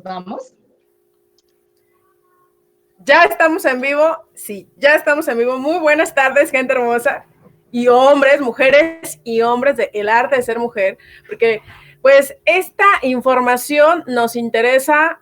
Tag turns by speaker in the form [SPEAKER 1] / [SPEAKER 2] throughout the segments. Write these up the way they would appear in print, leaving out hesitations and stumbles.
[SPEAKER 1] vamos.
[SPEAKER 2] Ya estamos en vivo, sí, ya estamos en vivo. Muy buenas tardes, gente hermosa, y hombres, mujeres y hombres del arte de ser mujer, porque pues esta información nos interesa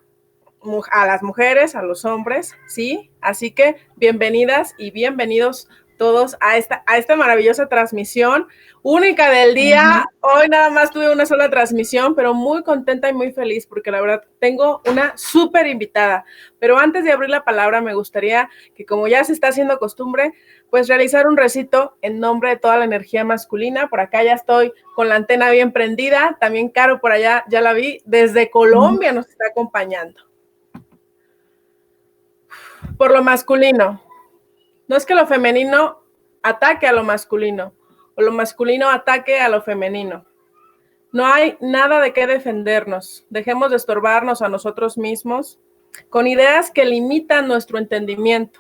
[SPEAKER 2] a las mujeres, a los hombres, ¿sí? Así que bienvenidas y bienvenidos todos a esta maravillosa transmisión, única del día. Hoy nada más tuve una sola transmisión, pero muy contenta y muy feliz porque la verdad tengo una súper invitada. Pero antes de abrir la palabra, me gustaría que, como ya se está haciendo costumbre, pues realizar un recito en nombre de toda la energía masculina. Por acá ya estoy con la antena bien prendida. También Caro por allá, ya la vi, desde Colombia nos está acompañando. Por lo masculino. No es que lo femenino ataque a lo masculino o lo masculino ataque a lo femenino. No hay nada de qué defendernos. Dejemos de estorbarnos a nosotros mismos con ideas que limitan nuestro entendimiento.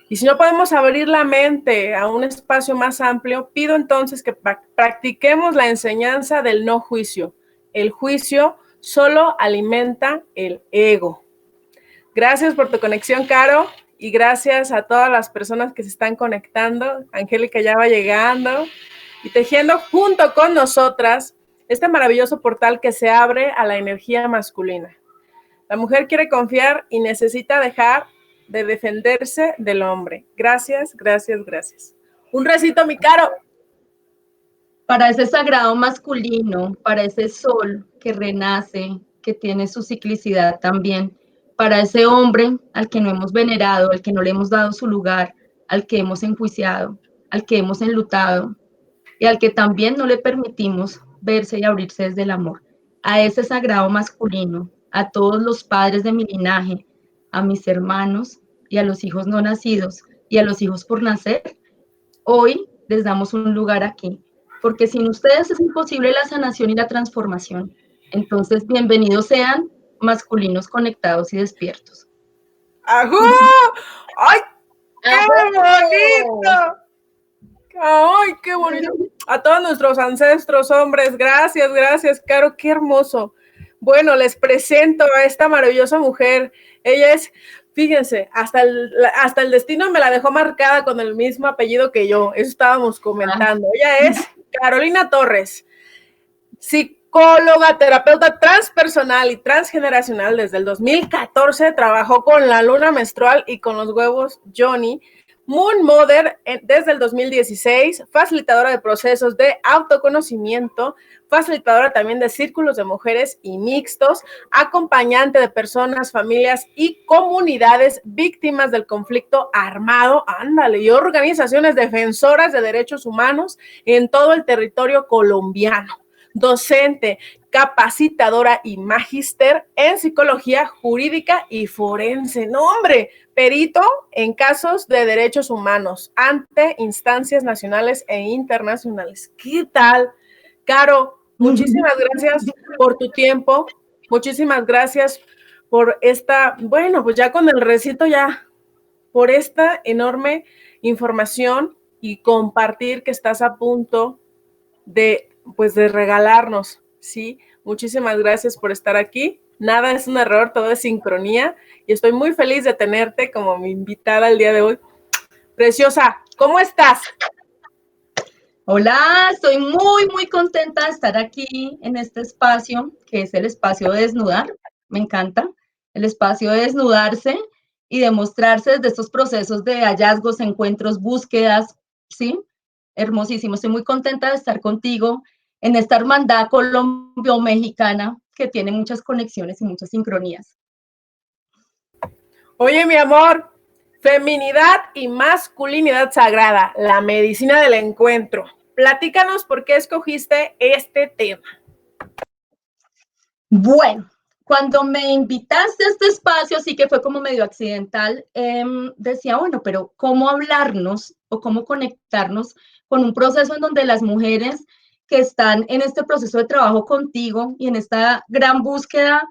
[SPEAKER 2] Y si no podemos abrir la mente a un espacio más amplio, pido entonces que practiquemos la enseñanza del no juicio. El juicio solo alimenta el ego. Gracias por tu conexión, Caro, y gracias a todas las personas que se están conectando. Angélica ya va llegando y tejiendo junto con nosotras este maravilloso portal que se abre a la energía masculina. La mujer quiere confiar y necesita dejar de defenderse del hombre. Gracias, gracias, gracias. Un recito, mi Caro.
[SPEAKER 1] Para ese sagrado masculino, para ese sol que renace, que tiene su ciclicidad también, para ese hombre al que no hemos venerado, al que no le hemos dado su lugar, al que hemos enjuiciado, al que hemos enlutado y al que también no le permitimos verse y abrirse desde el amor. A ese sagrado masculino, a todos los padres de mi linaje, a mis hermanos y a los hijos no nacidos y a los hijos por nacer, hoy les damos un lugar aquí, porque sin ustedes es imposible la sanación y la transformación. Entonces, bienvenidos sean masculinos conectados y despiertos.
[SPEAKER 2] ¡Ajú! ¡Ay, qué bonito! ¡Ay, qué bonito! A todos nuestros ancestros, hombres, gracias, gracias, Caro, qué hermoso. Bueno, les presento a esta maravillosa mujer. Ella es, fíjense, hasta el destino me la dejó marcada con el mismo apellido que yo. Eso estábamos comentando. Ella es Carolina Torres, psicóloga, terapeuta transpersonal y transgeneracional. Desde el 2014 trabajó con la luna menstrual y con los huevos Johnny. Moon Mother desde el 2016, facilitadora de procesos de autoconocimiento, facilitadora también de círculos de mujeres y mixtos, acompañante de personas, familias y comunidades víctimas del conflicto armado, ándale, y organizaciones defensoras de derechos humanos en todo el territorio colombiano. Docente, capacitadora y magíster en psicología jurídica y forense. No, hombre, perito en casos de derechos humanos ante instancias nacionales e internacionales. ¿Qué tal? Caro, muchísimas gracias por tu tiempo. Muchísimas gracias por esta, bueno, pues ya con el recito ya, por esta enorme información y compartir que estás a punto de, pues, de regalarnos, ¿sí? Muchísimas gracias por estar aquí. Nada es un error, todo es sincronía y estoy muy feliz de tenerte como mi invitada el día de hoy. Preciosa, ¿cómo estás?
[SPEAKER 1] Hola, estoy muy contenta de estar aquí en este espacio, que es el espacio de desnudar. Me encanta el espacio de desnudarse y de mostrarse desde estos procesos de hallazgos, encuentros, búsquedas, ¿sí? Hermosísimo, estoy muy contenta de estar contigo en esta hermandad colombo-mexicana que tiene muchas conexiones y muchas sincronías.
[SPEAKER 2] Oye, mi amor, feminidad y masculinidad sagrada, la medicina del encuentro. Platícanos por qué escogiste este tema.
[SPEAKER 1] Bueno, cuando me invitaste a este espacio, sí que fue como medio accidental, decía, bueno, pero ¿cómo hablarnos o cómo conectarnos con un proceso en donde las mujeres que están en este proceso de trabajo contigo y en esta gran búsqueda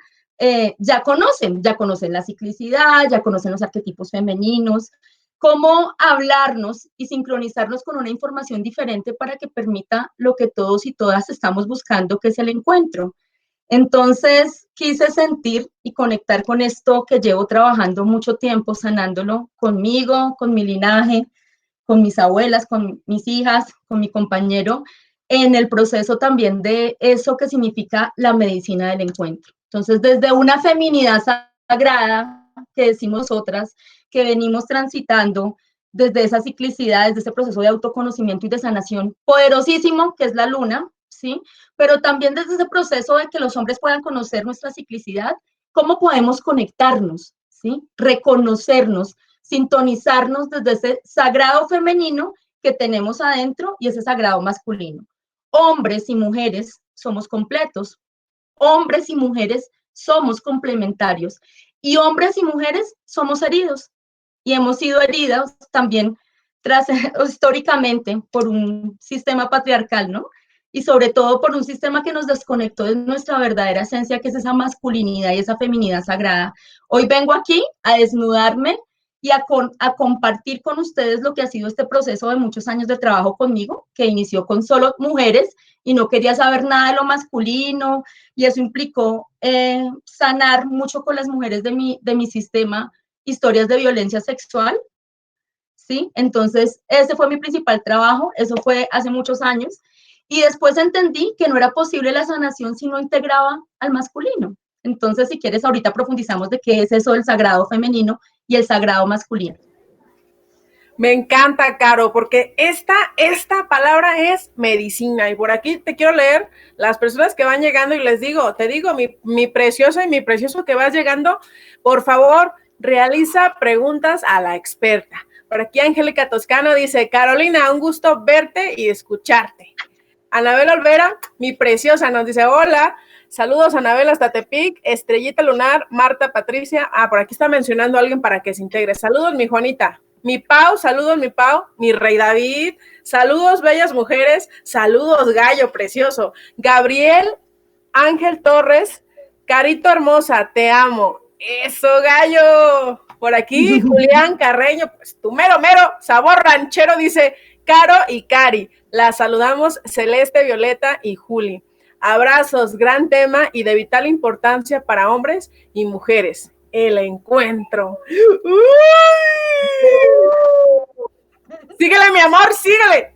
[SPEAKER 1] ya conocen la ciclicidad, ya conocen los arquetipos femeninos, cómo hablarnos y sincronizarnos con una información diferente para que permita lo que todos y todas estamos buscando, que es el encuentro? Entonces quise sentir y conectar con esto que llevo trabajando mucho tiempo, sanándolo conmigo, con mi linaje, con mis abuelas, con mis hijas, con mi compañero, en el proceso también de eso que significa la medicina del encuentro. Entonces, desde una feminidad sagrada que decimos otras, que venimos transitando desde esa ciclicidad, desde ese proceso de autoconocimiento y de sanación poderosísimo que es la luna, ¿sí? Pero también desde ese proceso de que los hombres puedan conocer nuestra ciclicidad, cómo podemos conectarnos, ¿sí? Reconocernos, sintonizarnos desde ese sagrado femenino que tenemos adentro y ese sagrado masculino. Hombres y mujeres somos completos, hombres y mujeres somos complementarios y hombres y mujeres somos heridos y hemos sido heridos también históricamente por un sistema patriarcal, ¿no? Y sobre todo por un sistema que nos desconectó de nuestra verdadera esencia, que es esa masculinidad y esa feminidad sagrada. Hoy vengo aquí a desnudarme y a compartir con ustedes lo que ha sido este proceso de muchos años de trabajo conmigo, que inició con solo mujeres y no quería saber nada de lo masculino, y eso implicó sanar mucho con las mujeres de mi sistema historias de violencia sexual, ¿sí? Entonces, ese fue mi principal trabajo, eso fue hace muchos años, y después entendí que no era posible la sanación si no integraba al masculino. Entonces, si quieres, ahorita profundizamos de qué es eso del sagrado femenino y el sagrado masculino.
[SPEAKER 2] Me encanta, Caro, porque esta palabra es medicina. Y por aquí te quiero leer las personas que van llegando y les digo, te digo, mi preciosa y mi precioso que vas llegando, por favor, realiza preguntas a la experta. Por aquí Angélica Toscano dice, Carolina, un gusto verte y escucharte. Anabel Olvera, mi preciosa, nos dice, hola, saludos Anabel hasta Tepic, Estrellita Lunar, Marta Patricia, por aquí está mencionando a alguien para que se integre. Saludos, mi Juanita. Mi Pau, saludos mi Pau, mi Rey David, saludos bellas mujeres, saludos gallo precioso, Gabriel Ángel Torres, Carito hermosa, te amo, eso gallo, por aquí Julián Carreño, pues tu mero sabor ranchero dice Caro y Cari, la saludamos Celeste, Violeta y Juli, abrazos, gran tema y de vital importancia para hombres y mujeres. El encuentro. ¡Uy! Síguele, mi amor, síguele.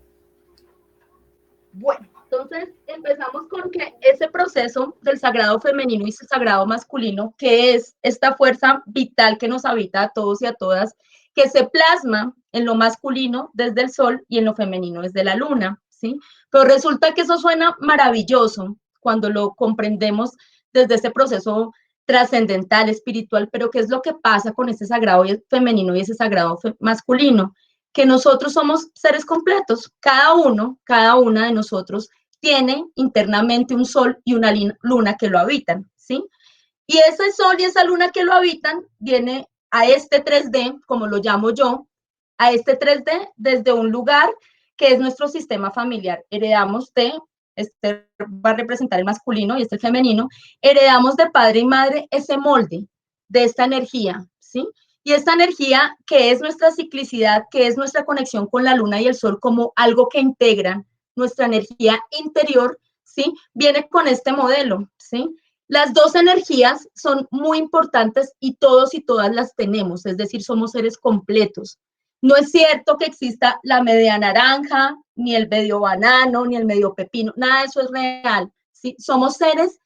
[SPEAKER 1] Bueno, entonces empezamos con que ese proceso del sagrado femenino y ese sagrado masculino, que es esta fuerza vital que nos habita a todos y a todas, que se plasma en lo masculino desde el sol y en lo femenino desde la luna, ¿sí? Pero resulta que eso suena maravilloso cuando lo comprendemos desde ese proceso trascendental, espiritual, pero ¿qué es lo que pasa con ese sagrado femenino y ese sagrado masculino? Que nosotros somos seres completos, cada uno, cada una de nosotros tiene internamente un sol y una luna que lo habitan, ¿sí? Y ese sol y esa luna que lo habitan viene a este 3D, como lo llamo yo, a este 3D desde un lugar que es nuestro sistema familiar. Heredamos de, este va a representar el masculino y este el femenino, heredamos de padre y madre ese molde de esta energía, ¿sí? Y esta energía que es nuestra ciclicidad, que es nuestra conexión con la luna y el sol como algo que integran nuestra energía interior, ¿sí? Viene con este modelo, ¿sí? Las dos energías son muy importantes y todos y todas las tenemos, es decir, somos seres completos. No es cierto que exista la media naranja, ni el medio banano, ni el medio pepino, nada de eso es real, ¿sí? Somos seres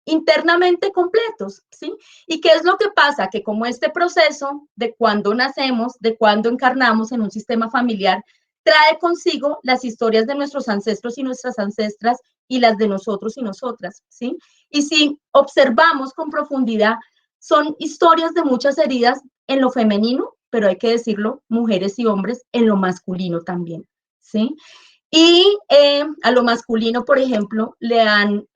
[SPEAKER 1] internamente completos, ¿sí? ¿Y qué es lo que pasa? Que como este proceso de cuando nacemos, de cuando encarnamos en un sistema familiar, trae consigo las historias de nuestros ancestros y nuestras ancestras y las de nosotros y nosotras, ¿sí? Y si observamos con profundidad, son historias de muchas heridas en lo femenino, pero hay que decirlo, mujeres y hombres en lo masculino también, ¿sí? Y a lo masculino, por ejemplo, le han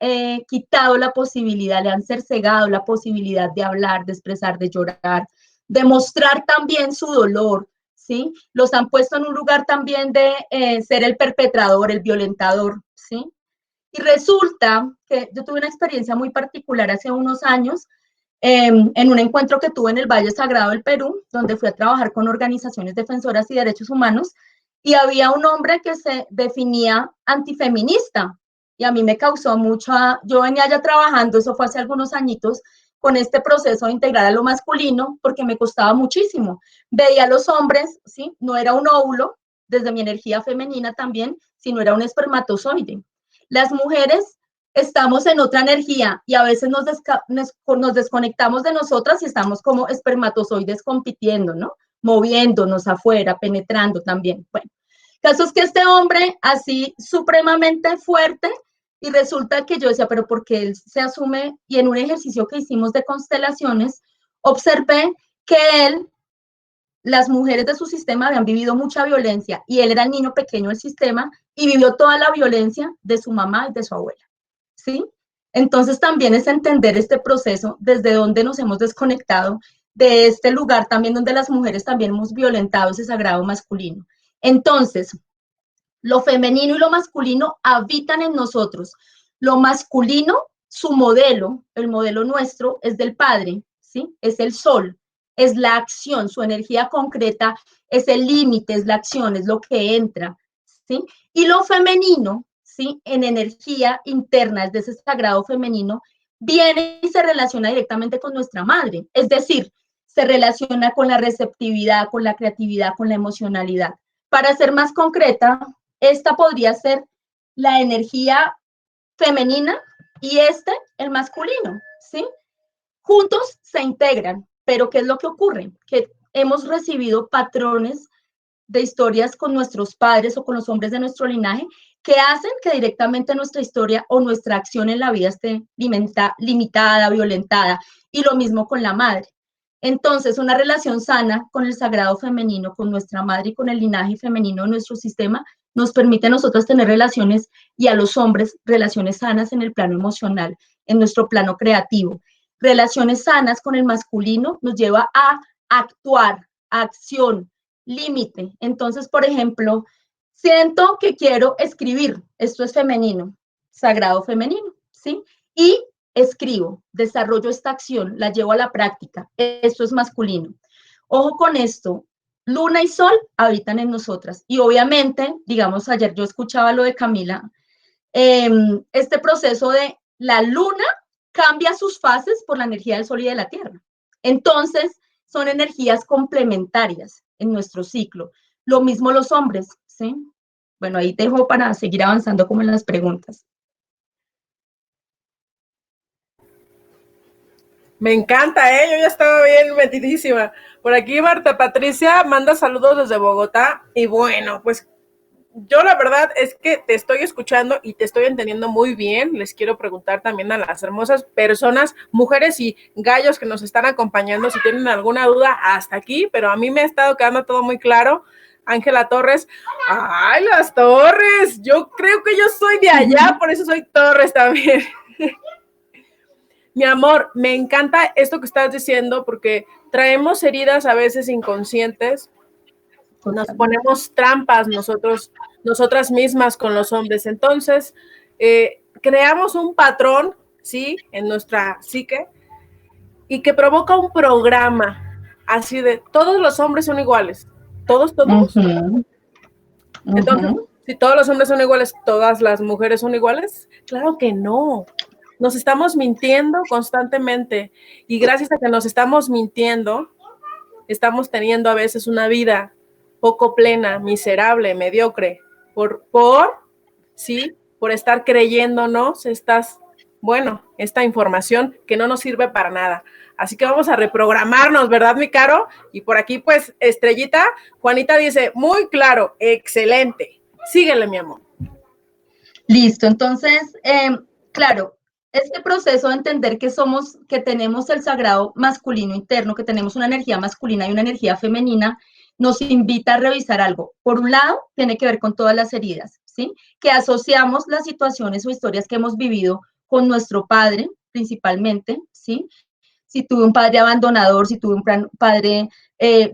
[SPEAKER 1] quitado la posibilidad, le han cercegado la posibilidad de hablar, de expresar, de llorar, de mostrar también su dolor, ¿sí? Los han puesto en un lugar también de ser el perpetrador, el violentador, ¿sí? Y resulta que yo tuve una experiencia muy particular hace unos años en un encuentro que tuve en el Valle Sagrado del Perú, donde fui a trabajar con organizaciones defensoras y derechos humanos, y había un hombre que se definía antifeminista, y a mí me causó mucha, yo venía ya trabajando, eso fue hace algunos añitos, con este proceso de integrar a lo masculino, porque me costaba muchísimo. Veía a los hombres, ¿sí? No era un óvulo, desde mi energía femenina también, sino era un espermatozoide. Las mujeres estamos en otra energía y a veces nos desconectamos de nosotras y estamos como espermatozoides compitiendo, ¿no? Moviéndonos afuera, penetrando también. Bueno, caso es que este hombre así supremamente fuerte y resulta que yo decía, pero ¿por qué él se asume? Y en un ejercicio que hicimos de constelaciones, observé que él, las mujeres de su sistema habían vivido mucha violencia y él era el niño pequeño del sistema y vivió toda la violencia de su mamá y de su abuela. ¿Sí? Entonces también es entender este proceso desde donde nos hemos desconectado de este lugar también donde las mujeres también hemos violentado ese sagrado masculino. Entonces, lo femenino y lo masculino habitan en nosotros. Lo masculino, su modelo, el modelo nuestro, es del Padre, ¿sí? Es el sol, es la acción, su energía concreta es el límite, es la acción, es lo que entra, ¿sí? Y lo femenino, ¿sí? En energía interna, es de ese sagrado femenino, viene y se relaciona directamente con nuestra madre, es decir, se relaciona con la receptividad, con la creatividad, con la emocionalidad. Para ser más concreta, esta podría ser la energía femenina y el masculino, ¿sí? Juntos se integran, pero ¿qué es lo que ocurre? Que hemos recibido patrones de historias con nuestros padres o con los hombres de nuestro linaje que hacen que directamente nuestra historia o nuestra acción en la vida esté limitada, violentada, y lo mismo con la madre. Entonces, una relación sana con el sagrado femenino, con nuestra madre y con el linaje femenino de nuestro sistema, nos permite a nosotros tener relaciones y a los hombres relaciones sanas en el plano emocional, en nuestro plano creativo. Relaciones sanas con el masculino nos lleva a actuar, a acción, límite. Entonces, por ejemplo, siento que quiero escribir, esto es femenino, sagrado femenino, ¿sí? Y escribo, desarrollo esta acción, la llevo a la práctica, esto es masculino. Ojo con esto, luna y sol habitan en nosotras y obviamente, digamos, ayer yo escuchaba lo de Camila, este proceso de la luna cambia sus fases por la energía del sol y de la tierra. Entonces, son energías complementarias en nuestro ciclo. Lo mismo los hombres, ¿sí? Bueno, ahí dejo para seguir avanzando como en las preguntas.
[SPEAKER 2] Me encanta, ¿eh? Yo ya estaba bien metidísima. Por aquí Marta Patricia manda saludos desde Bogotá y bueno, pues yo la verdad es que te estoy escuchando y te estoy entendiendo muy bien. Les quiero preguntar también a las hermosas personas, mujeres y gallos que nos están acompañando, si tienen alguna duda hasta aquí, pero a mí me ha estado quedando todo muy claro. Ángela Torres, ¡ay, las Torres! Yo creo que yo soy de allá, por eso soy Torres también. Mi amor, me encanta esto que estás diciendo porque traemos heridas a veces inconscientes. Nos ponemos trampas nosotras mismas con los hombres. Entonces, creamos un patrón, ¿sí? En nuestra psique y que provoca un programa así de todos los hombres son iguales. Todos. Entonces, si todos los hombres son iguales, ¿todas las mujeres son iguales? Claro que no. Nos estamos mintiendo constantemente y gracias a que nos estamos mintiendo, estamos teniendo a veces una vida poco plena, miserable, mediocre, por estar creyéndonos esta información que no nos sirve para nada. Así que vamos a reprogramarnos, ¿verdad, mi Caro? Y por aquí, pues, Estrellita, Juanita dice, muy claro, excelente. Síguele, mi amor.
[SPEAKER 1] Listo, entonces, claro, este proceso de entender que tenemos el sagrado masculino interno, que tenemos una energía masculina y una energía femenina, nos invita a revisar algo. Por un lado, tiene que ver con todas las heridas, ¿sí? Que asociamos las situaciones o historias que hemos vivido con nuestro padre, principalmente, ¿sí? Si tuve un padre abandonador, si tuve un padre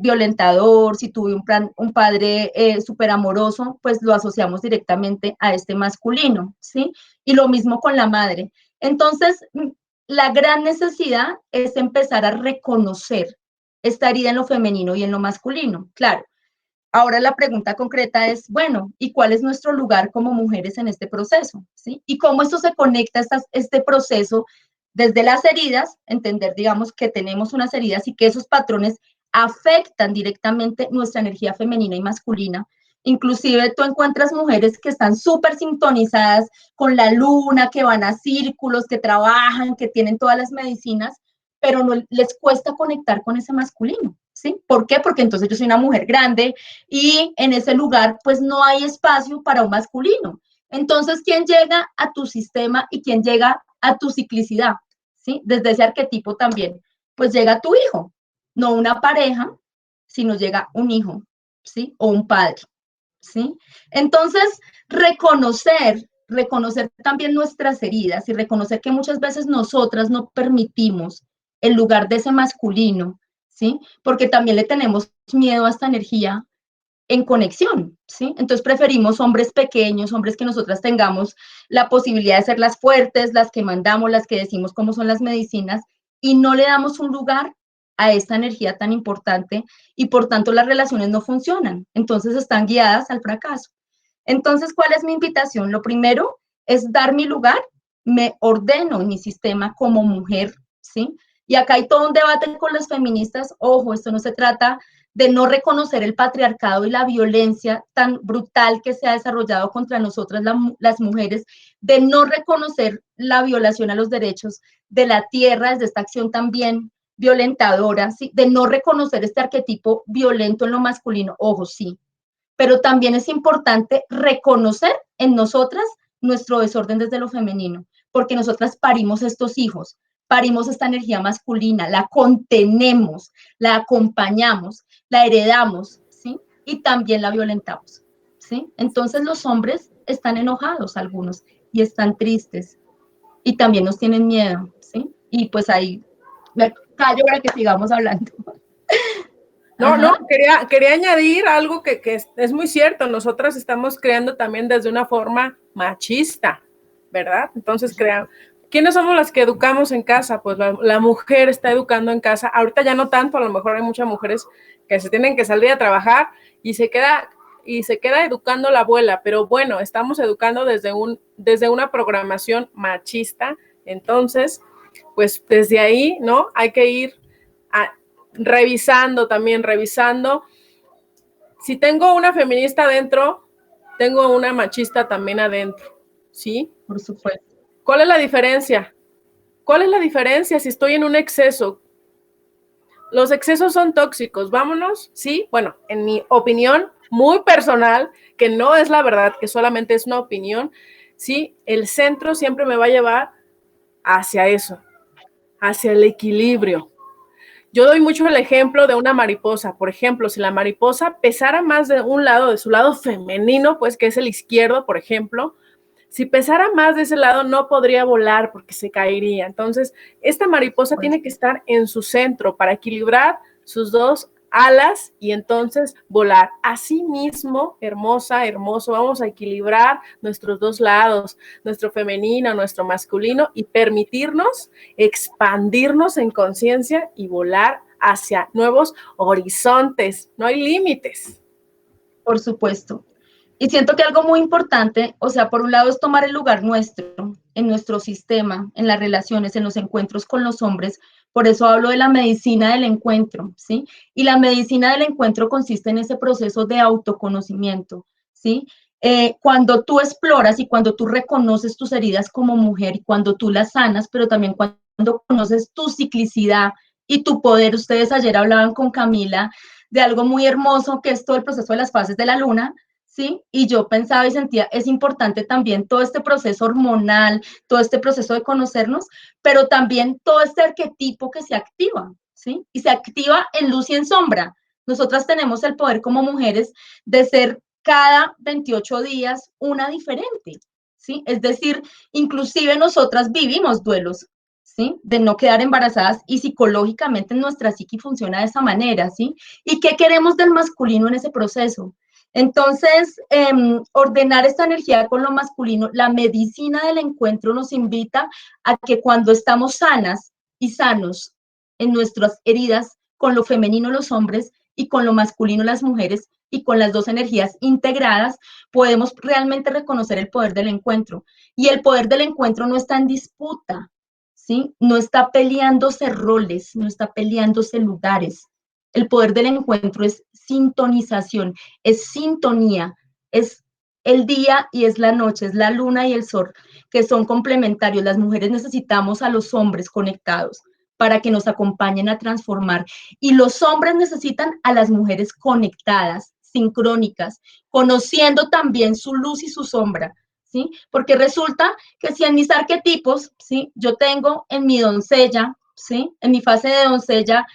[SPEAKER 1] violentador, si tuve un padre súper amoroso, pues lo asociamos directamente a este masculino, ¿sí? Y lo mismo con la madre. Entonces, la gran necesidad es empezar a reconocer esta herida en lo femenino y en lo masculino. Claro, Ahora la pregunta concreta es, bueno, ¿y cuál es nuestro lugar como mujeres en este proceso? ¿Sí? ¿Y cómo esto se conecta a este proceso desde las heridas? Entender, digamos, que tenemos unas heridas y que esos patrones afectan directamente nuestra energía femenina y masculina. Inclusive tú encuentras mujeres que están súper sintonizadas con la luna, que van a círculos, que trabajan, que tienen todas las medicinas, pero no les cuesta conectar con ese masculino, ¿sí? ¿Por qué? Porque entonces yo soy una mujer grande y en ese lugar pues no hay espacio para un masculino. Entonces, ¿quién llega a tu sistema y quién llega a tu ciclicidad? ¿Sí? Desde ese arquetipo también, pues llega tu hijo, no una pareja, sino llega un hijo, ¿sí? O un padre, ¿sí? Entonces, reconocer también nuestras heridas y reconocer que muchas veces nosotras no permitimos el lugar de ese masculino, ¿sí? Porque también le tenemos miedo a esta energía en conexión, ¿sí? Entonces preferimos hombres pequeños, hombres que nosotras tengamos la posibilidad de ser las fuertes, las que mandamos, las que decimos cómo son las medicinas, y no le damos un lugar a esta energía tan importante y por tanto las relaciones no funcionan. Entonces están guiadas al fracaso. Entonces, ¿cuál es mi invitación? Lo primero es dar mi lugar, me ordeno en mi sistema como mujer, ¿sí? Y acá hay todo un debate con las feministas. Ojo, esto no se trata de no reconocer el patriarcado y la violencia tan brutal que se ha desarrollado contra nosotras las mujeres, de no reconocer la violación a los derechos de la tierra desde esta acción también violentadora, ¿sí? De no reconocer este arquetipo violento en lo masculino. Ojo, sí, pero también es importante reconocer en nosotras nuestro desorden desde lo femenino, porque nosotras parimos estos hijos, parimos esta energía masculina, la contenemos, la acompañamos, la heredamos, ¿sí? Y también la violentamos, ¿sí? Entonces los hombres están enojados algunos y están tristes y también nos tienen miedo, ¿sí? Y pues ahí me callo para que sigamos hablando.
[SPEAKER 2] No, no, quería añadir algo que es muy cierto. Nosotras estamos creando también desde una forma machista, ¿verdad? Entonces, ¿quiénes somos las que educamos en casa? Pues la mujer está educando en casa. Ahorita ya no tanto, a lo mejor hay muchas mujeres que se tienen que salir a trabajar y se queda educando la abuela, pero bueno, estamos educando desde una programación machista. Entonces, pues desde ahí, ¿no? Hay que ir revisando. Si tengo una feminista adentro, tengo una machista también adentro, ¿sí?
[SPEAKER 1] Por supuesto.
[SPEAKER 2] ¿Cuál es la diferencia? ¿Cuál es la diferencia si estoy en un exceso? Los excesos son tóxicos, vámonos, ¿sí? Bueno, en mi opinión muy personal, que no es la verdad, que solamente es una opinión, ¿sí? El centro siempre me va a llevar hacia eso, hacia el equilibrio. Yo doy mucho el ejemplo de una mariposa. Por ejemplo, si la mariposa pesara más de un lado, de su lado femenino, pues que es el izquierdo, por ejemplo, si pesara más de ese lado no podría volar porque se caería. Entonces, esta mariposa tiene que estar en su centro para equilibrar sus dos alas y entonces volar. Así mismo, hermosa, hermoso, vamos a equilibrar nuestros dos lados, nuestro femenino, nuestro masculino, y permitirnos expandirnos en conciencia y volar hacia nuevos horizontes. No hay límites.
[SPEAKER 1] Por supuesto. Y siento que algo muy importante, o sea, por un lado es tomar el lugar nuestro, en nuestro sistema, en las relaciones, en los encuentros con los hombres. Por eso hablo de la medicina del encuentro, ¿sí? Y la medicina del encuentro consiste en ese proceso de autoconocimiento, ¿sí? Cuando tú exploras y cuando tú reconoces tus heridas como mujer y cuando tú las sanas, pero también cuando conoces tu ciclicidad y tu poder. Ustedes ayer hablaban con Camila de algo muy hermoso que es todo el proceso de las fases de la luna, ¿sí? Y yo pensaba y sentía, es importante también todo este proceso hormonal, todo este proceso de conocernos, pero también todo este arquetipo que se activa, ¿sí? Y se activa en luz y en sombra. Nosotras tenemos el poder como mujeres de ser cada 28 días una diferente, ¿sí? Es decir, inclusive nosotras vivimos duelos, ¿sí? De no quedar embarazadas y psicológicamente nuestra psique funciona de esa manera, ¿sí? ¿Y qué queremos del masculino en ese proceso? Entonces, ordenar esta energía con lo masculino, la medicina del encuentro nos invita a que cuando estamos sanas y sanos en nuestras heridas, con lo femenino los hombres y con lo masculino las mujeres, y con las dos energías integradas, podemos realmente reconocer el poder del encuentro. Y el poder del encuentro no está en disputa, ¿sí? No está peleándose roles, no está peleándose lugares. El poder del encuentro es sintonización, es sintonía, es el día y es la noche, es la luna y el sol, que son complementarios. Las mujeres necesitamos a los hombres conectados para que nos acompañen a transformar. Y los hombres necesitan a las mujeres conectadas, sincrónicas, conociendo también su luz y su sombra, ¿sí? Porque resulta que si en mis arquetipos, ¿sí? Yo tengo en mi doncella, ¿sí? En mi fase de doncella,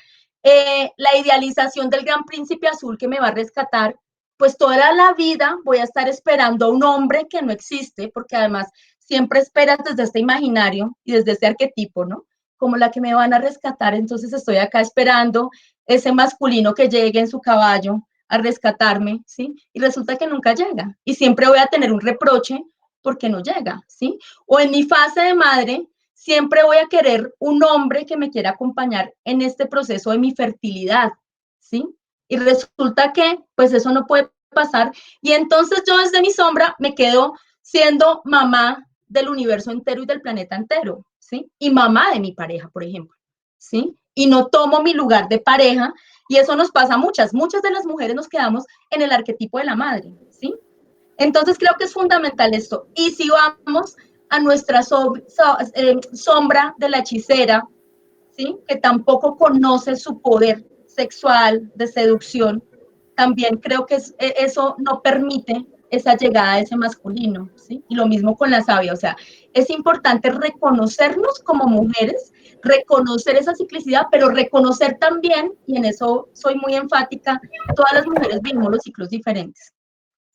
[SPEAKER 1] la idealización del gran príncipe azul que me va a rescatar, pues toda la vida voy a estar esperando a un hombre que no existe, porque además siempre esperas desde este imaginario y desde ese arquetipo, ¿no? Como la que me van a rescatar, entonces estoy acá esperando ese masculino que llegue en su caballo a rescatarme, ¿sí? Y resulta que nunca llega. Y siempre voy a tener un reproche porque no llega, ¿sí? O en mi fase de madre, siempre voy a querer un hombre que me quiera acompañar en este proceso de mi fertilidad, ¿sí? Y resulta que, pues eso no puede pasar. Y entonces yo desde mi sombra me quedo siendo mamá del universo entero y del planeta entero, ¿sí? Y mamá de mi pareja, por ejemplo, ¿sí? Y no tomo mi lugar de pareja, y eso nos pasa a muchas de las mujeres nos quedamos en el arquetipo de la madre, ¿sí? Entonces creo que es fundamental esto. Y si vamos a nuestra sombra de la hechicera, ¿sí? Que tampoco conoce su poder sexual de seducción, también creo que eso no permite esa llegada de ese masculino, ¿sí? Y lo mismo con la sabia, o sea, es importante reconocernos como mujeres, reconocer esa ciclicidad, pero reconocer también, y en eso soy muy enfática, todas las mujeres vivimos los ciclos diferentes,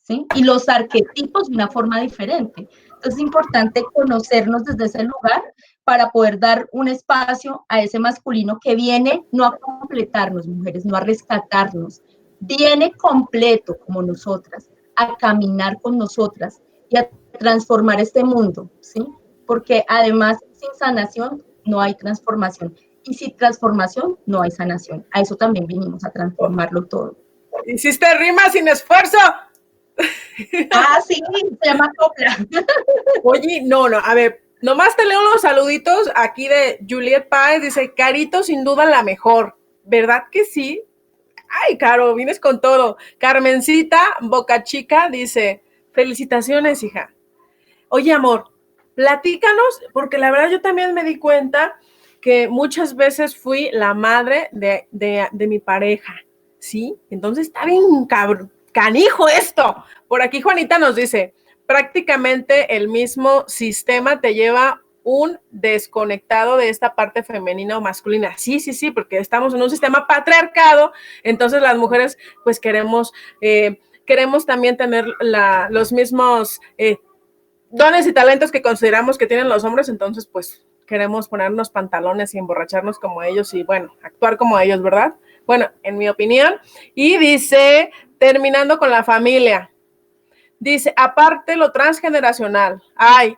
[SPEAKER 1] ¿sí? Y los arquetipos de una forma diferente. Entonces es importante conocernos desde ese lugar para poder dar un espacio a ese masculino que viene no a completarnos, mujeres, no a rescatarnos, viene completo como nosotras, a caminar con nosotras y a transformar este mundo, ¿sí? Porque además sin sanación no hay transformación y sin transformación no hay sanación. A eso también vinimos, a transformarlo todo.
[SPEAKER 2] Hiciste rima sin esfuerzo.
[SPEAKER 1] Ah, sí, se llama copla.
[SPEAKER 2] Oye, no, a ver, nomás te leo los saluditos aquí de Juliet Páez, dice, Carito, sin duda la mejor, ¿verdad que sí? Ay, Caro, vienes con todo. Carmencita Boca Chica dice, felicitaciones, hija. Oye, amor, platícanos, porque la verdad yo también me di cuenta que muchas veces fui la madre de mi pareja, ¿sí? Entonces está bien canijo esto. Por aquí Juanita nos dice, prácticamente el mismo sistema te lleva un desconectado de esta parte femenina o masculina. Sí, porque estamos en un sistema patriarcado, entonces las mujeres pues queremos también tener los mismos dones y talentos que consideramos que tienen los hombres, entonces pues queremos ponernos pantalones y emborracharnos como ellos y bueno, actuar como ellos, ¿verdad? Bueno, en mi opinión. Y dice, terminando con la familia, dice, aparte lo transgeneracional,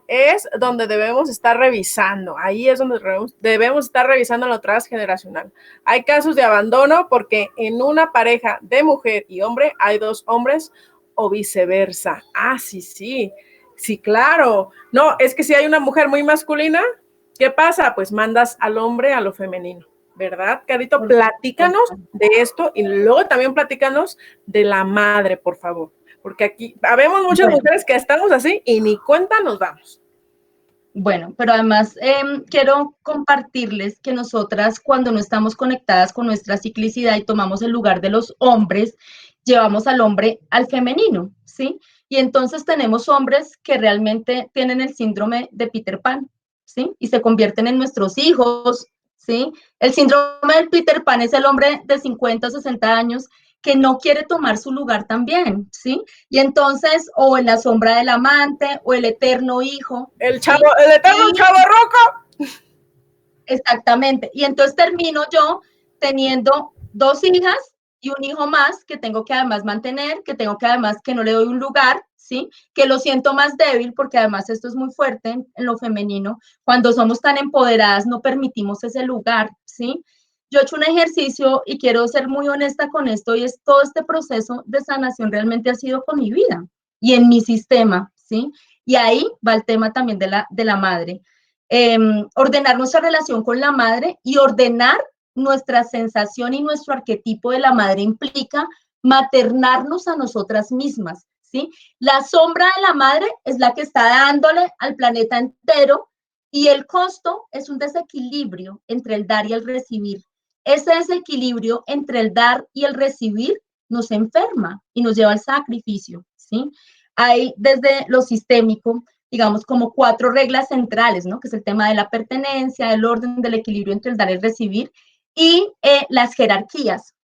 [SPEAKER 2] es donde debemos estar revisando, ahí es donde debemos estar revisando lo transgeneracional. Hay casos de abandono porque en una pareja de mujer y hombre hay dos hombres o viceversa. Sí, claro. No, es que si hay una mujer muy masculina, ¿qué pasa? Pues mandas al hombre a lo femenino, ¿verdad, Carito? Platícanos de esto y luego también platícanos de la madre, por favor. Porque aquí habemos muchas mujeres que estamos así y ni cuenta nos damos.
[SPEAKER 1] Bueno, pero además quiero compartirles que nosotras cuando no estamos conectadas con nuestra ciclicidad y tomamos el lugar de los hombres, llevamos al hombre al femenino, ¿sí? Y entonces tenemos hombres que realmente tienen el síndrome de Peter Pan, ¿sí? Y se convierten en nuestros hijos, ¿sí? El síndrome del Peter Pan es el hombre de 50 o 60 años que no quiere tomar su lugar también, ¿sí? Y entonces, o en la sombra del amante, o el eterno hijo.
[SPEAKER 2] El eterno chavo roco.
[SPEAKER 1] Exactamente. Y entonces termino yo teniendo 2 hijas y un hijo más que tengo que además mantener, que tengo que además que no le doy un lugar, ¿sí? Que lo siento más débil porque además esto es muy fuerte en lo femenino. Cuando somos tan empoderadas no permitimos ese lugar, ¿sí? yo he hecho un ejercicio y quiero ser muy honesta con esto, y es todo este proceso de sanación realmente ha sido con mi vida y en mi sistema, ¿sí? Y ahí va el tema también de la madre. Ordenar nuestra relación con la madre y ordenar nuestra sensación y nuestro arquetipo de la madre implica maternarnos a nosotras mismas, ¿sí? La sombra de la madre es la que está dándole al planeta entero y el costo es un desequilibrio entre el dar y el recibir. Ese desequilibrio entre el dar y el recibir nos enferma y nos lleva al sacrificio, ¿sí? Hay desde lo sistémico, digamos, como 4 reglas centrales, ¿no? Que es el tema de la pertenencia, el orden, del equilibrio entre el dar y el recibir, y las jerarquías,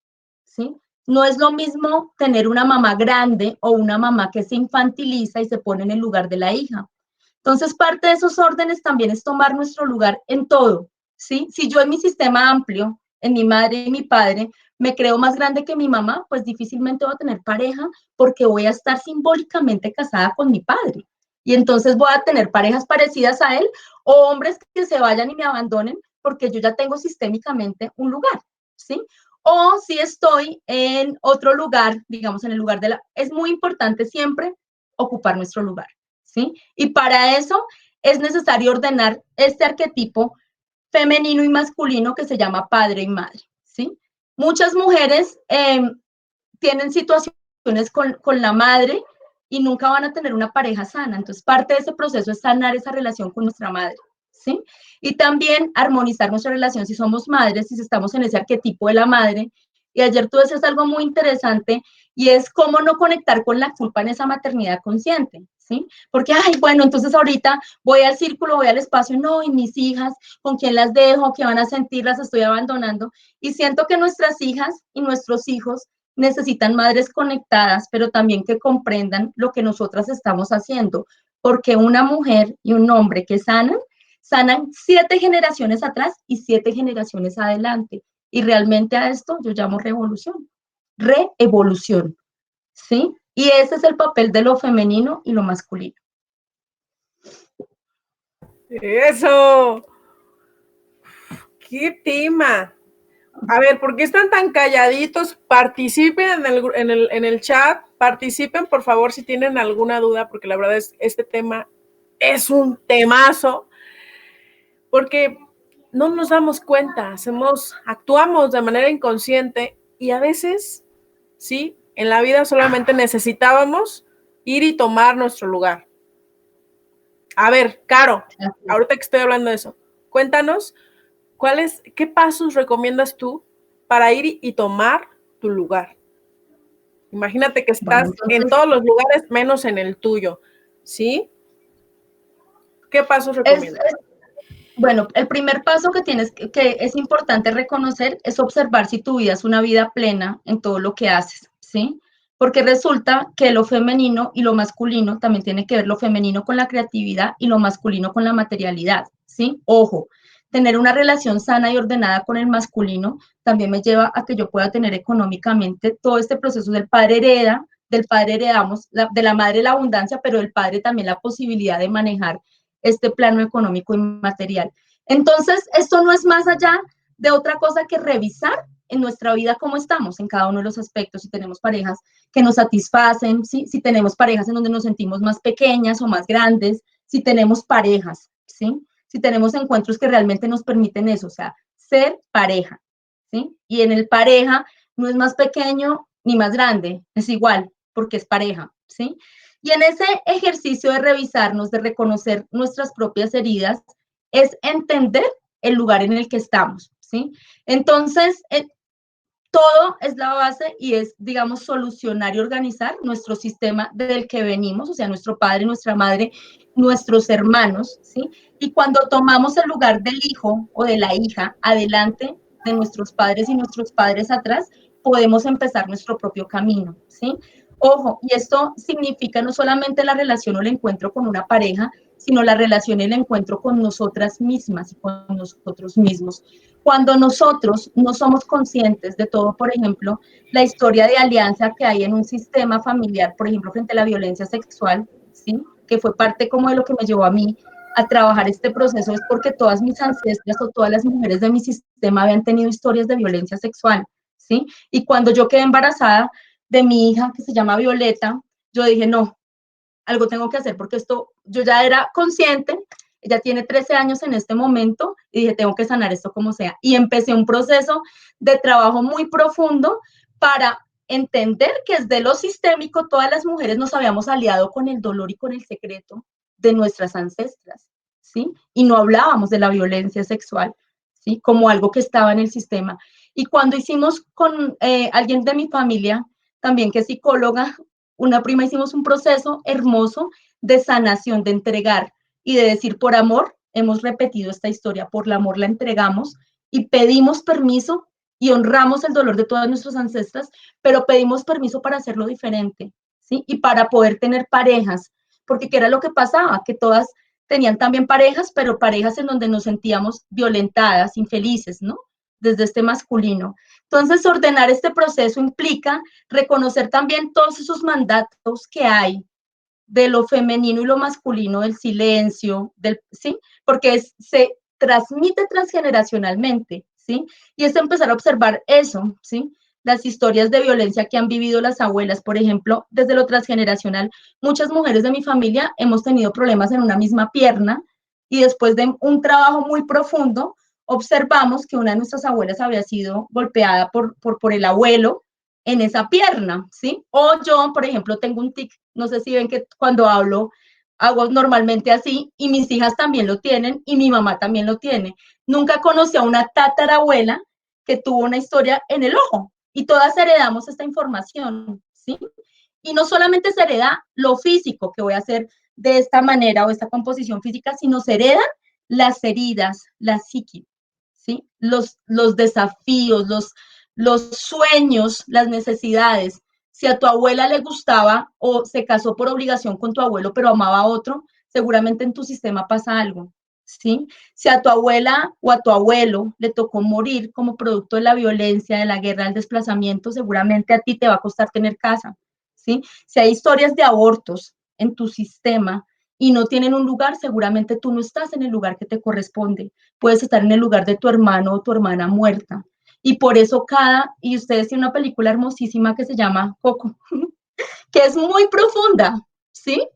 [SPEAKER 1] ¿sí? No es lo mismo tener una mamá grande o una mamá que se infantiliza y se pone en el lugar de la hija. Entonces, parte de esos órdenes también es tomar nuestro lugar en todo, ¿sí? Si yo en mi sistema amplio, en mi madre y mi padre, me creo más grande que mi mamá, pues difícilmente voy a tener pareja porque voy a estar simbólicamente casada con mi padre. Y entonces voy a tener parejas parecidas a él o hombres que se vayan y me abandonen porque yo ya tengo sistémicamente un lugar, ¿sí? O si estoy en otro lugar, digamos en el lugar de la... Es muy importante siempre ocupar nuestro lugar, ¿sí? Y para eso es necesario ordenar este arquetipo femenino y masculino que se llama padre y madre, ¿sí? Muchas mujeres tienen situaciones con la madre y nunca van a tener una pareja sana. Entonces, parte de ese proceso es sanar esa relación con nuestra madre, ¿sí? Y también armonizar nuestra relación si somos madres, si estamos en ese arquetipo de la madre. Y ayer tú decías algo muy interesante y es cómo no conectar con la culpa en esa maternidad consciente, ¿sí? Porque, ay, bueno, entonces ahorita voy al círculo, voy al espacio, no, y mis hijas, ¿con quién las dejo? ¿Qué van a sentir? Las estoy abandonando. Y siento que nuestras hijas y nuestros hijos necesitan madres conectadas, pero también que comprendan lo que nosotras estamos haciendo, porque una mujer y un hombre que sanan 7 generaciones atrás y 7 generaciones adelante. Y realmente a esto yo llamo reevolución, ¿sí? Y ese es el papel de lo femenino y lo masculino.
[SPEAKER 2] Eso. ¡Qué tema! A ver, ¿por qué están tan calladitos? Participen en el chat, participen por favor si tienen alguna duda, porque la verdad es este tema es un temazo, porque no nos damos cuenta, actuamos de manera inconsciente y a veces, sí, en la vida solamente necesitábamos ir y tomar nuestro lugar. A ver, Caro, ahorita que estoy hablando de eso, cuéntanos, ¿qué pasos recomiendas tú para ir y tomar tu lugar? Imagínate que estás en todos los lugares menos en el tuyo, ¿sí? ¿Qué pasos recomiendas?
[SPEAKER 1] Bueno, el primer paso que es importante reconocer es observar si tu vida es una vida plena en todo lo que haces, ¿sí? Porque resulta que lo femenino y lo masculino también tiene que ver lo femenino con la creatividad y lo masculino con la materialidad, ¿sí? Ojo, tener una relación sana y ordenada con el masculino también me lleva a que yo pueda tener económicamente todo este proceso del padre heredamos, de la madre la abundancia, pero del padre también la posibilidad de manejar este plano económico y material. Entonces, esto no es más allá de otra cosa que revisar en nuestra vida cómo estamos en cada uno de los aspectos, si tenemos parejas que nos satisfacen, ¿sí? Si tenemos parejas en donde nos sentimos más pequeñas o más grandes, si tenemos parejas, ¿sí? Si tenemos encuentros que realmente nos permiten eso, o sea, ser pareja, ¿sí? Y en el pareja no es más pequeño ni más grande, es igual, porque es pareja, ¿sí? Y en ese ejercicio de revisarnos, de reconocer nuestras propias heridas, es entender el lugar en el que estamos, ¿sí? Entonces, todo es la base y es, digamos, solucionar y organizar nuestro sistema del que venimos, o sea, nuestro padre, nuestra madre, nuestros hermanos, ¿sí? Y cuando tomamos el lugar del hijo o de la hija adelante de nuestros padres y nuestros padres atrás, podemos empezar nuestro propio camino, ¿sí? Ojo, y esto significa no solamente la relación o el encuentro con una pareja, sino la relación y el encuentro con nosotras mismas y con nosotros mismos. Cuando nosotros no somos conscientes de todo, por ejemplo, la historia de alianza que hay en un sistema familiar, por ejemplo, frente a la violencia sexual, ¿sí? Que fue parte como de lo que me llevó a mí a trabajar este proceso es porque todas mis ancestras o todas las mujeres de mi sistema habían tenido historias de violencia sexual, ¿sí? Y cuando yo quedé embarazada de mi hija, que se llama Violeta, yo dije, no, algo tengo que hacer porque esto, yo ya era consciente, ella tiene 13 años en este momento, y dije, tengo que sanar esto como sea. Y empecé un proceso de trabajo muy profundo para entender que desde lo sistémico todas las mujeres nos habíamos aliado con el dolor y con el secreto de nuestras ancestras, ¿sí? Y no hablábamos de la violencia sexual, ¿sí? Como algo que estaba en el sistema. Y cuando hicimos con alguien de mi familia, también que es psicóloga, una prima, hicimos un proceso hermoso de sanación, de entregar y de decir, por amor, hemos repetido esta historia, por el amor la entregamos y pedimos permiso y honramos el dolor de todas nuestras ancestras, pero pedimos permiso para hacerlo diferente, ¿sí? Y para poder tener parejas, porque ¿qué era lo que pasaba? Que todas tenían también parejas, pero parejas en donde nos sentíamos violentadas, infelices, ¿no? Desde este masculino. Entonces, ordenar este proceso implica reconocer también todos esos mandatos que hay de lo femenino y lo masculino, del silencio, ¿sí? Porque se transmite transgeneracionalmente, ¿sí? Y es empezar a observar eso, ¿sí? Las historias de violencia que han vivido las abuelas, por ejemplo, desde lo transgeneracional, muchas mujeres de mi familia hemos tenido problemas en una misma pierna y después de un trabajo muy profundo, observamos que una de nuestras abuelas había sido golpeada por el abuelo en esa pierna, ¿sí? O yo, por ejemplo, tengo un tic, no sé si ven que cuando hablo hago normalmente así, y mis hijas también lo tienen, y mi mamá también lo tiene. Nunca conocí a una tatarabuela que tuvo una historia en el ojo, y todas heredamos esta información, ¿sí? Y no solamente se hereda lo físico, que voy a hacer de esta manera o esta composición física, sino se heredan las heridas, la psique, ¿sí? Los desafíos, los sueños, las necesidades. Si a tu abuela le gustaba o se casó por obligación con tu abuelo, pero amaba a otro, seguramente en tu sistema pasa algo, ¿sí? Si a tu abuela o a tu abuelo le tocó morir como producto de la violencia, de la guerra, del desplazamiento, seguramente a ti te va a costar tener casa, ¿sí? Si hay historias de abortos en tu sistema y no tienen un lugar, seguramente tú no estás en el lugar que te corresponde. Puedes estar en el lugar de tu hermano o tu hermana muerta. Y por eso y ustedes tienen una película hermosísima que se llama Coco, que es muy profunda, ¿sí?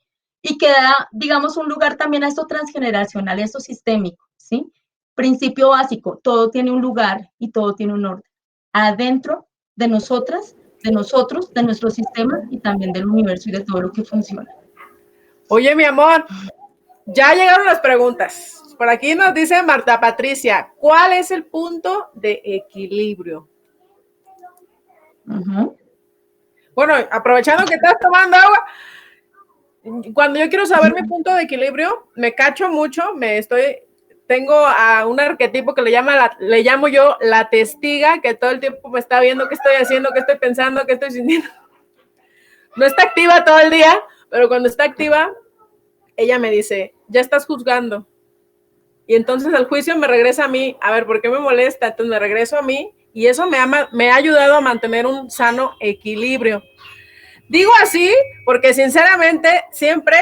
[SPEAKER 1] Y que da, digamos, un lugar también a esto transgeneracional, a esto sistémico, ¿sí? Principio básico, todo tiene un lugar y todo tiene un orden. Adentro de nosotras, de nosotros, de nuestro sistema y también del universo y de todo lo que funciona.
[SPEAKER 2] Oye, mi amor, ya llegaron las preguntas. Por aquí nos dice Marta Patricia, ¿cuál es el punto de equilibrio? Bueno, aprovechando que estás tomando agua, cuando yo quiero saber mi punto de equilibrio, me cacho mucho, tengo a un arquetipo que le llamo yo la testiga, que todo el tiempo me está viendo qué estoy haciendo, qué estoy pensando, qué estoy sintiendo. No está activa todo el día, pero cuando está activa, ella me dice, ya estás juzgando. Y entonces el juicio me regresa a mí, a ver, ¿por qué me molesta? Entonces me regreso a mí y eso me ha ayudado a mantener un sano equilibrio. Digo así porque sinceramente siempre,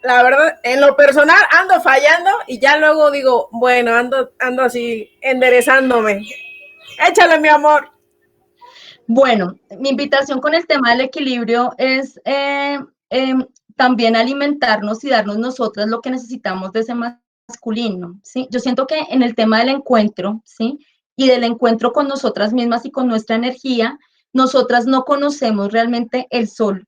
[SPEAKER 2] la verdad, en lo personal ando fallando y ya luego digo, bueno, ando así enderezándome. Échale, mi amor.
[SPEAKER 1] Bueno, mi invitación con el tema del equilibrio es también alimentarnos y darnos nosotras lo que necesitamos de ese masculino, ¿sí? Yo siento que en el tema del encuentro, ¿sí? Y del encuentro con nosotras mismas y con nuestra energía, nosotras no conocemos realmente el sol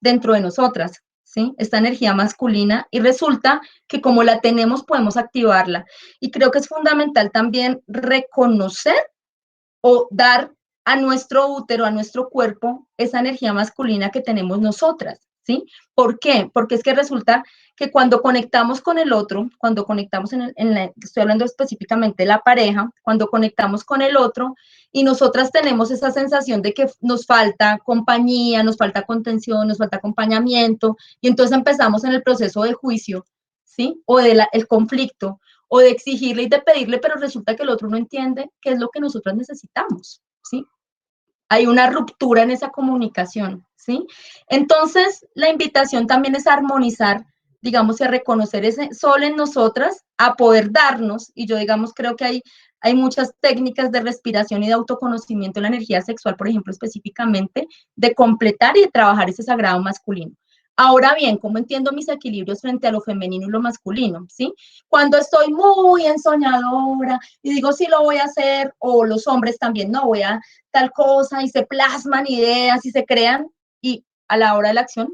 [SPEAKER 1] dentro de nosotras, ¿sí? Esta energía masculina y resulta que como la tenemos podemos activarla. Y creo que es fundamental también reconocer o dar a nuestro útero, a nuestro cuerpo, esa energía masculina que tenemos nosotras, ¿sí? ¿Por qué? Porque es que resulta que cuando conectamos con el otro, cuando conectamos estoy hablando específicamente de la pareja, cuando conectamos con el otro y nosotras tenemos esa sensación de que nos falta compañía, nos falta contención, nos falta acompañamiento, y entonces empezamos en el proceso de juicio, ¿sí? O del conflicto, o de exigirle y de pedirle, pero resulta que el otro no entiende qué es lo que nosotros necesitamos, ¿sí? Hay una ruptura en esa comunicación, ¿sí? Entonces, la invitación también es armonizar digamos, y a reconocer ese sol en nosotras, a poder darnos, y yo, digamos, creo que hay muchas técnicas de respiración y de autoconocimiento en la energía sexual, por ejemplo, específicamente, de completar y de trabajar ese sagrado masculino. Ahora bien, ¿cómo entiendo mis equilibrios frente a lo femenino y lo masculino? ¿Sí? Cuando estoy muy ensoñadora y digo, sí lo voy a hacer, o los hombres también, no, voy a tal cosa, y se plasman ideas y se crean, y a la hora de la acción,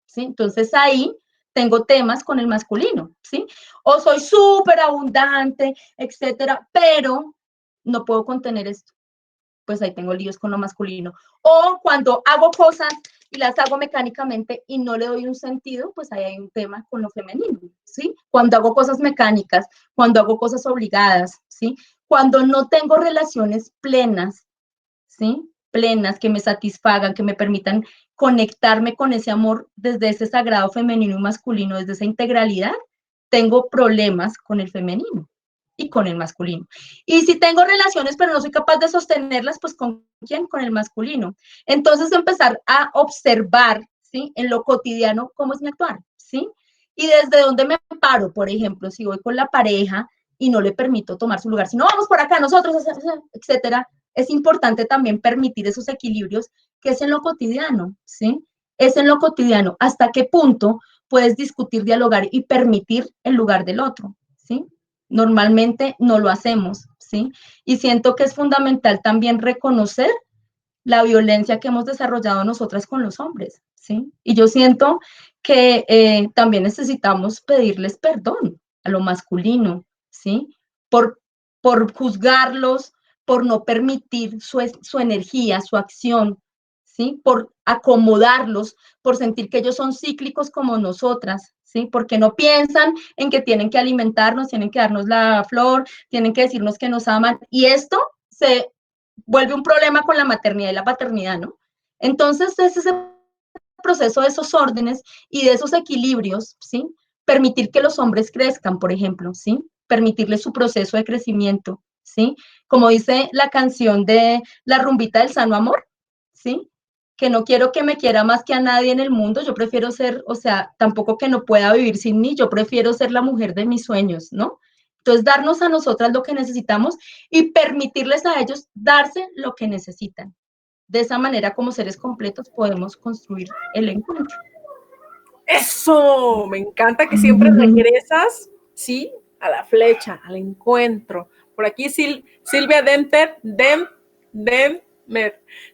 [SPEAKER 1] ¿sí? Entonces ahí tengo temas con el masculino, ¿sí? O soy súper abundante, etcétera, pero no puedo contener esto, pues ahí tengo líos con lo masculino. O cuando hago cosas y las hago mecánicamente y no le doy un sentido, pues ahí hay un tema con lo femenino, ¿sí? Cuando hago cosas mecánicas, cuando hago cosas obligadas, ¿sí? Cuando no tengo relaciones plenas, ¿sí? Plenas, que me satisfagan, que me permitan conectarme con ese amor desde ese sagrado femenino y masculino, desde esa integralidad, tengo problemas con el femenino y con el masculino. Y si tengo relaciones pero no soy capaz de sostenerlas, pues ¿con quién? Con el masculino. Entonces empezar a observar, ¿sí? En lo cotidiano cómo es mi actuar, ¿sí? Y desde dónde me paro, por ejemplo, si voy con la pareja y no le permito tomar su lugar, si no vamos por acá nosotros, etcétera, es importante también permitir esos equilibrios que es en lo cotidiano, ¿sí? Es en lo cotidiano. ¿Hasta qué punto puedes discutir, dialogar y permitir el lugar del otro, ¿sí? Normalmente no lo hacemos, ¿sí? Y siento que es fundamental también reconocer la violencia que hemos desarrollado nosotras con los hombres, ¿sí? Y yo siento que también necesitamos pedirles perdón a lo masculino, ¿sí? Por, por juzgarlos, por no permitir su energía, su acción, ¿sí? Por acomodarlos, por sentir que ellos son cíclicos como nosotras, ¿sí? Porque no piensan en que tienen que alimentarnos, tienen que darnos la flor, tienen que decirnos que nos aman, y esto se vuelve un problema con la maternidad y la paternidad, ¿no? Entonces, es ese proceso de esos órdenes y de esos equilibrios, ¿sí? Permitir que los hombres crezcan, por ejemplo, ¿sí? Permitirles su proceso de crecimiento, ¿sí? Como dice la canción de La rumbita del sano amor, ¿sí? Que no quiero que me quiera más que a nadie en el mundo, yo prefiero ser, o sea, tampoco que no pueda vivir sin mí, yo prefiero ser la mujer de mis sueños, ¿no? Entonces, darnos a nosotras lo que necesitamos y permitirles a ellos darse lo que necesitan. De esa manera, como seres completos, podemos construir el encuentro.
[SPEAKER 2] Eso, me encanta que siempre regresas, sí, a la flecha, al encuentro. Por aquí Silvia Demer.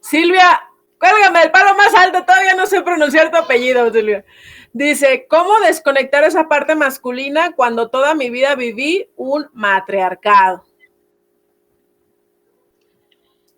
[SPEAKER 2] Silvia, cuélgame el palo más alto, todavía no sé pronunciar tu apellido, Silvia. Dice, ¿cómo desconectar esa parte masculina cuando toda mi vida viví un matriarcado?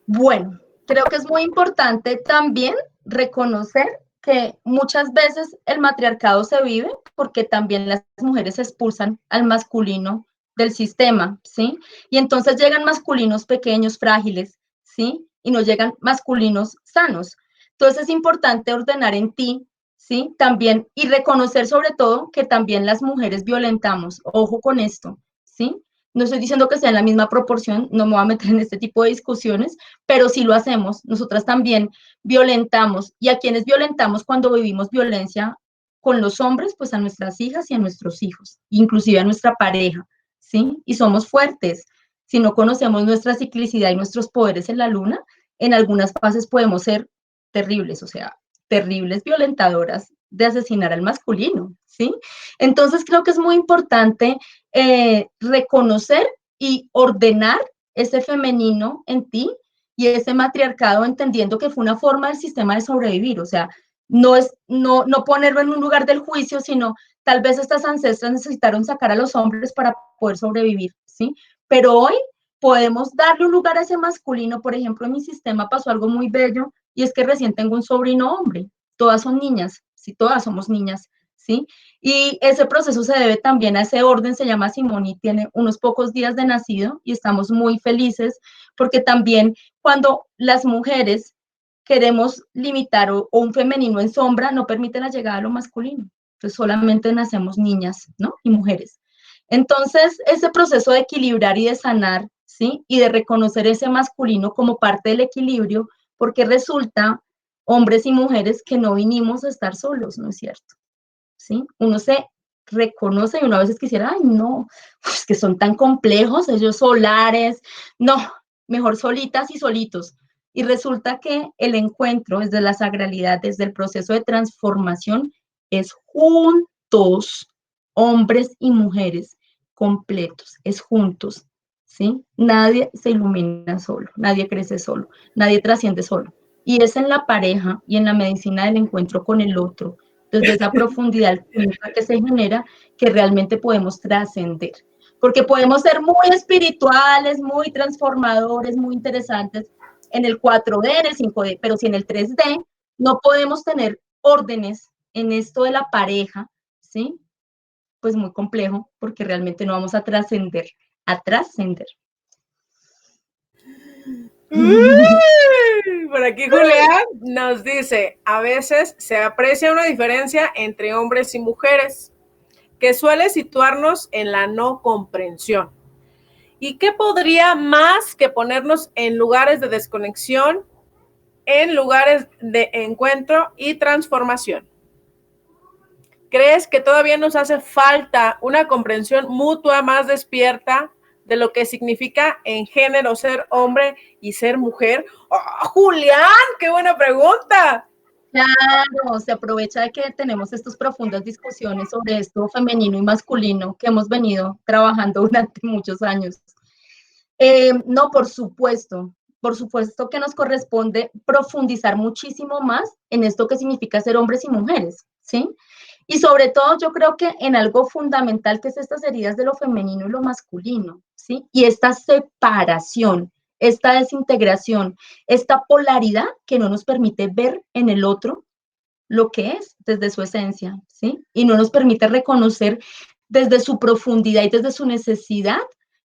[SPEAKER 1] Bueno, creo que es muy importante también reconocer que muchas veces el matriarcado se vive porque también las mujeres expulsan al masculino del sistema, ¿sí? Y entonces llegan masculinos pequeños, frágiles, ¿sí? Y no llegan masculinos sanos. Entonces es importante ordenar en ti, ¿sí? También y reconocer sobre todo que también las mujeres violentamos. Ojo con esto, ¿sí? No estoy diciendo que sea en la misma proporción, no me voy a meter en este tipo de discusiones, pero sí lo hacemos. Nosotras también violentamos. ¿Y a quienes violentamos cuando vivimos violencia con los hombres? Pues a nuestras hijas y a nuestros hijos, inclusive a nuestra pareja, ¿sí? Y somos fuertes. Si no conocemos nuestra ciclicidad y nuestros poderes en la luna, en algunas fases podemos ser terribles, o sea, terribles violentadoras de asesinar al masculino, ¿sí? Entonces creo que es muy importante reconocer y ordenar ese femenino en ti y ese matriarcado entendiendo que fue una forma del sistema de sobrevivir, o sea, no ponerlo en un lugar del juicio, sino tal vez estas ancestras necesitaron sacar a los hombres para poder sobrevivir, ¿sí? Pero hoy podemos darle un lugar a ese masculino, por ejemplo, en mi sistema pasó algo muy bello y es que recién tengo un sobrino hombre, todas son niñas, sí, todas somos niñas, ¿sí? Y ese proceso se debe también a ese orden, se llama Simón y tiene unos pocos días de nacido y estamos muy felices porque también cuando las mujeres queremos limitar o un femenino en sombra, no permite la llegada a lo masculino. Entonces solamente nacemos niñas, ¿no? Y mujeres. Entonces, ese proceso de equilibrar y de sanar, ¿sí? Y de reconocer ese masculino como parte del equilibrio, porque resulta, hombres y mujeres, que no vinimos a estar solos, ¿no es cierto? ¿sí? Uno se reconoce y uno a veces quisiera, ay, no, es que son tan complejos, ellos solares, no, mejor solitas y solitos. Y resulta que el encuentro desde la sagralidad, desde el proceso de transformación, es juntos, hombres y mujeres completos, es juntos, ¿sí? Nadie se ilumina solo, nadie crece solo, nadie trasciende solo. Y es en la pareja y en la medicina del encuentro con el otro, desde esa profundidad que se genera, que realmente podemos trascender. Porque podemos ser muy espirituales, muy transformadores, muy interesantes en el 4D, en el 5D, pero si en el 3D no podemos tener órdenes en esto de la pareja, ¿sí? Pues muy complejo, porque realmente no vamos a trascender, a trascender.
[SPEAKER 2] Por aquí Julián nos dice, a veces se aprecia una diferencia entre hombres y mujeres que suele situarnos en la no comprensión. ¿Y qué podría más que ponernos en lugares de desconexión, en lugares de encuentro y transformación? ¿Crees que todavía nos hace falta una comprensión mutua más despierta de lo que significa en género ser hombre y ser mujer? ¡Oh, Julián! ¡Qué buena pregunta!
[SPEAKER 1] Claro, se aprovecha de que tenemos estas profundas discusiones sobre esto femenino y masculino que hemos venido trabajando durante muchos años. No, por supuesto que nos corresponde profundizar muchísimo más en esto que significa ser hombres y mujeres, ¿sí? Y sobre todo yo creo que en algo fundamental que es estas heridas de lo femenino y lo masculino, ¿sí? Y esta separación, esta desintegración, esta polaridad que no nos permite ver en el otro lo que es desde su esencia, ¿sí? Y no nos permite reconocer desde su profundidad y desde su necesidad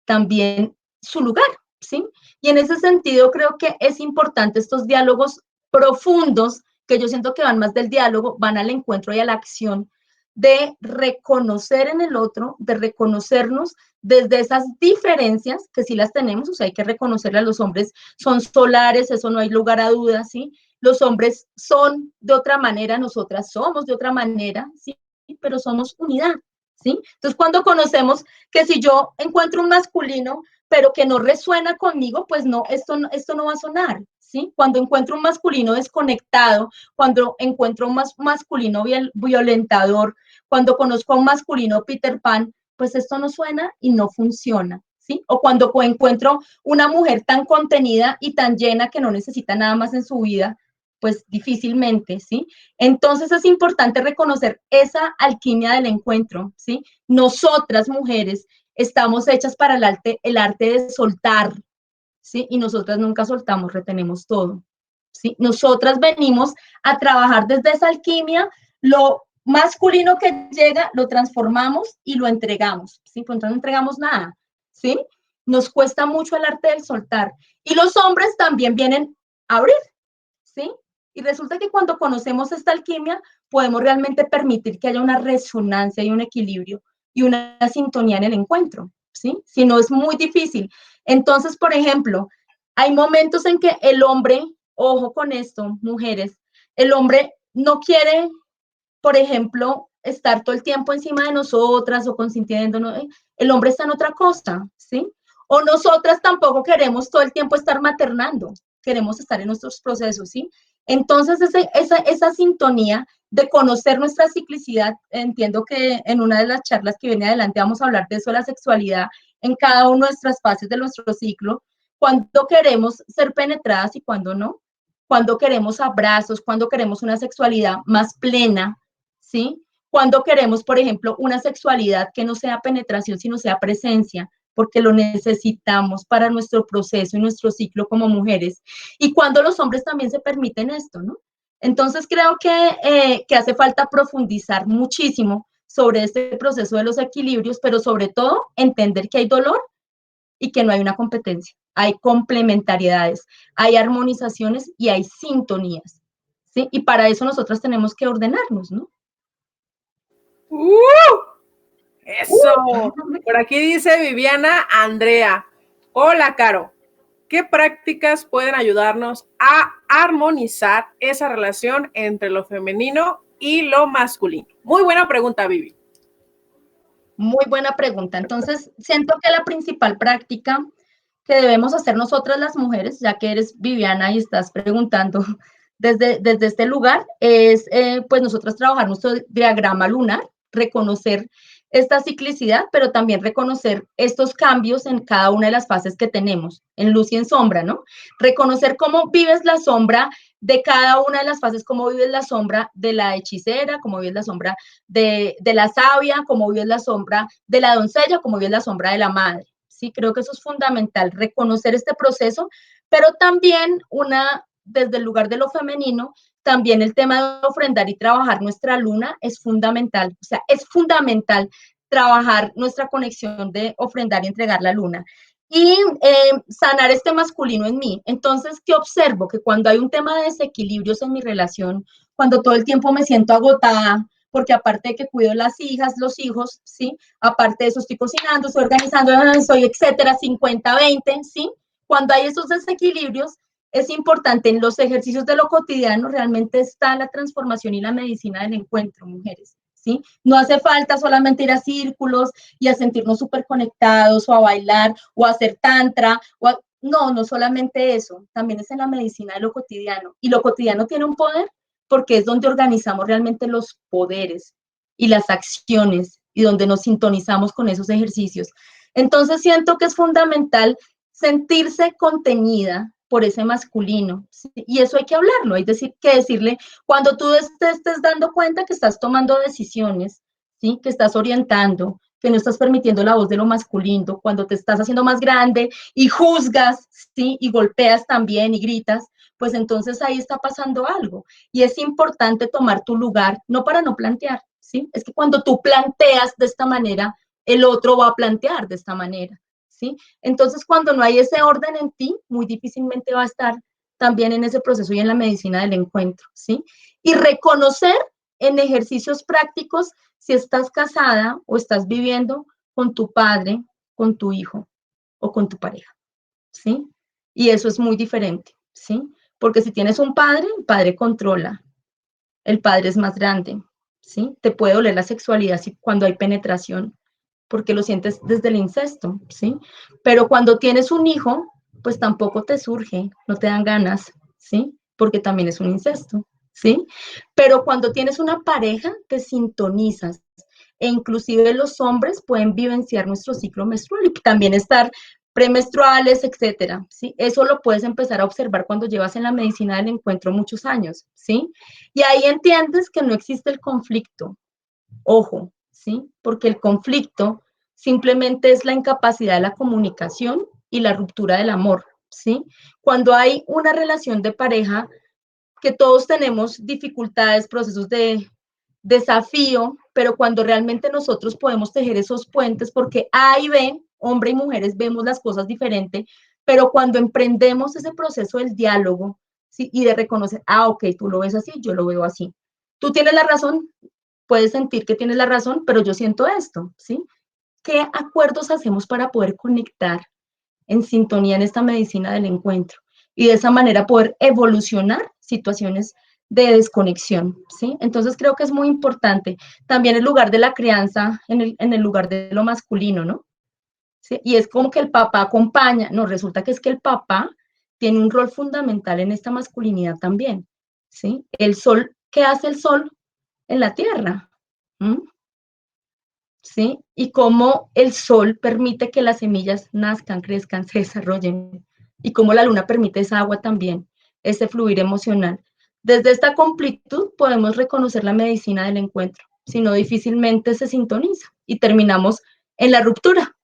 [SPEAKER 1] también su lugar, ¿sí? Y en ese sentido creo que es importante estos diálogos profundos, que yo siento que van más del diálogo, van al encuentro y a la acción de reconocer en el otro, de reconocernos desde esas diferencias, que sí las tenemos, o sea, hay que reconocerle a los hombres, son solares, eso no hay lugar a dudas, ¿sí? Los hombres son de otra manera, nosotras somos de otra manera, ¿sí? Pero somos unidad, ¿sí? Entonces, cuando conocemos que si yo encuentro un masculino, pero que no resuena conmigo, pues no, esto no va a sonar, ¿sí? Cuando encuentro un masculino desconectado, cuando encuentro un masculino violentador, cuando conozco a un masculino Peter Pan, pues esto no suena y no funciona, ¿sí? O cuando encuentro una mujer tan contenida y tan llena que no necesita nada más en su vida, pues difícilmente, ¿sí? Entonces es importante reconocer esa alquimia del encuentro, ¿sí? Nosotras, mujeres, estamos hechas para el arte de soltar, ¿sí? Y nosotras nunca soltamos, retenemos todo, ¿sí? Nosotras venimos a trabajar desde esa alquimia, lo masculino que llega, lo transformamos y lo entregamos, ¿sí? Pues no entregamos nada, ¿sí? Nos cuesta mucho el arte del soltar. Y los hombres también vienen a abrir, ¿sí? Y resulta que cuando conocemos esta alquimia, podemos realmente permitir que haya una resonancia y un equilibrio y una sintonía en el encuentro, ¿sí? Si no es muy difícil. Entonces, por ejemplo, hay momentos en que el hombre, ojo con esto, mujeres, el hombre no quiere, por ejemplo, estar todo el tiempo encima de nosotras o consintiéndonos. El hombre está en otra cosa, ¿sí? O nosotras tampoco queremos todo el tiempo estar maternando, queremos estar en nuestros procesos, ¿sí? Entonces, esa sintonía de conocer nuestra ciclicidad, entiendo que en una de las charlas que viene adelante vamos a hablar de eso, la sexualidad en cada uno de nuestras fases de nuestro ciclo, cuando queremos ser penetradas y cuando no, cuando queremos abrazos, cuando queremos una sexualidad más plena, ¿sí? Cuando queremos, por ejemplo, una sexualidad que no sea penetración, sino sea presencia, porque lo necesitamos para nuestro proceso y nuestro ciclo como mujeres. Y cuando los hombres también se permiten esto, ¿no? Entonces creo que hace falta profundizar muchísimo sobre este proceso de los equilibrios, pero sobre todo entender que hay dolor y que no hay una competencia. Hay complementariedades, hay armonizaciones y hay sintonías, ¿sí? Y para eso nosotros tenemos que ordenarnos, ¿no?
[SPEAKER 2] Eso. Por aquí dice Viviana Andrea. Hola, Caro. ¿Qué prácticas pueden ayudarnos a armonizar esa relación entre lo femenino y lo masculino. Muy buena pregunta, Vivi.
[SPEAKER 1] Muy buena pregunta. Entonces, siento que la principal práctica que debemos hacer nosotras las mujeres, ya que eres Viviana y estás preguntando desde este lugar, es pues nosotras trabajar nuestro diagrama lunar, reconocer esta ciclicidad, pero también reconocer estos cambios en cada una de las fases que tenemos, en luz y en sombra, ¿no? Reconocer cómo vives la sombra de cada una de las fases, cómo vives la sombra de la hechicera, cómo vives la sombra de la sabia, cómo vives la sombra de la doncella, cómo vives la sombra de la madre. Sí, creo que eso es fundamental, reconocer este proceso, pero también desde el lugar de lo femenino, también el tema de ofrendar y trabajar nuestra luna es fundamental. O sea, es fundamental trabajar nuestra conexión de ofrendar y entregar la luna. Y sanar este masculino en mí. Entonces, ¿qué observo? Que cuando hay un tema de desequilibrios en mi relación, cuando todo el tiempo me siento agotada, porque aparte de que cuido las hijas, los hijos, ¿sí? Aparte de eso estoy cocinando, estoy organizando, soy etcétera, 50-20, ¿sí? Cuando hay esos desequilibrios, es importante en los ejercicios de lo cotidiano, realmente está la transformación y la medicina del encuentro, mujeres, ¿sí? No hace falta solamente ir a círculos y a sentirnos súper conectados o a bailar o a hacer tantra, no, no solamente eso, también es en la medicina de lo cotidiano. Y lo cotidiano tiene un poder porque es donde organizamos realmente los poderes y las acciones y donde nos sintonizamos con esos ejercicios. Entonces siento que es fundamental sentirse contenida por ese masculino, ¿sí? Y eso hay que hablarlo, hay que decirle, cuando tú te estés dando cuenta que estás tomando decisiones, ¿sí? Que estás orientando, que no estás permitiendo la voz de lo masculino, cuando te estás haciendo más grande y juzgas, ¿sí? Y golpeas también y gritas, pues entonces ahí está pasando algo. Y es importante tomar tu lugar, no para no plantear, ¿sí? Es que cuando tú planteas de esta manera, el otro va a plantear de esta manera, ¿sí? Entonces, cuando no hay ese orden en ti, muy difícilmente va a estar también en ese proceso y en la medicina del encuentro, ¿sí? Y reconocer en ejercicios prácticos si estás casada o estás viviendo con tu padre, con tu hijo o con tu pareja, ¿sí? Y eso es muy diferente, ¿sí? Porque si tienes un padre, el padre controla, el padre es más grande, ¿sí? Te puede doler la sexualidad cuando hay penetración, porque lo sientes desde el incesto, ¿sí? Pero cuando tienes un hijo, pues tampoco te surge, no te dan ganas, ¿sí? Porque también es un incesto, ¿sí? Pero cuando tienes una pareja, te sintonizas. E inclusive los hombres pueden vivenciar nuestro ciclo menstrual y también estar premenstruales, etcétera, ¿sí? Eso lo puedes empezar a observar cuando llevas en la medicina del encuentro muchos años, ¿sí? Y ahí entiendes que no existe el conflicto, ojo, ¿sí? Porque el conflicto simplemente es la incapacidad de la comunicación y la ruptura del amor, ¿sí? Cuando hay una relación de pareja que todos tenemos dificultades, procesos de desafío, pero cuando realmente nosotros podemos tejer esos puentes, porque A y B, hombre y mujeres, vemos las cosas diferente, pero cuando emprendemos ese proceso del diálogo, ¿sí? Y de reconocer, ok, tú lo ves así, yo lo veo así. Tú tienes la razón, puedes sentir que tienes la razón, pero yo siento esto, ¿sí? ¿Qué acuerdos hacemos para poder conectar en sintonía en esta medicina del encuentro? Y de esa manera poder evolucionar situaciones de desconexión, ¿sí? Entonces creo que es muy importante. También el lugar de la crianza en el lugar de lo masculino, ¿no? ¿Sí? Y es como que el papá acompaña, no, resulta que es que el papá tiene un rol fundamental en esta masculinidad también, ¿sí? El sol, ¿qué hace el sol en la tierra? ¿Mm? ¿Sí? Y cómo el sol permite que las semillas nazcan, crezcan, se desarrollen, y cómo la luna permite esa agua también, ese fluir emocional. Desde esta completud podemos reconocer la medicina del encuentro, si no difícilmente se sintoniza y terminamos en la ruptura.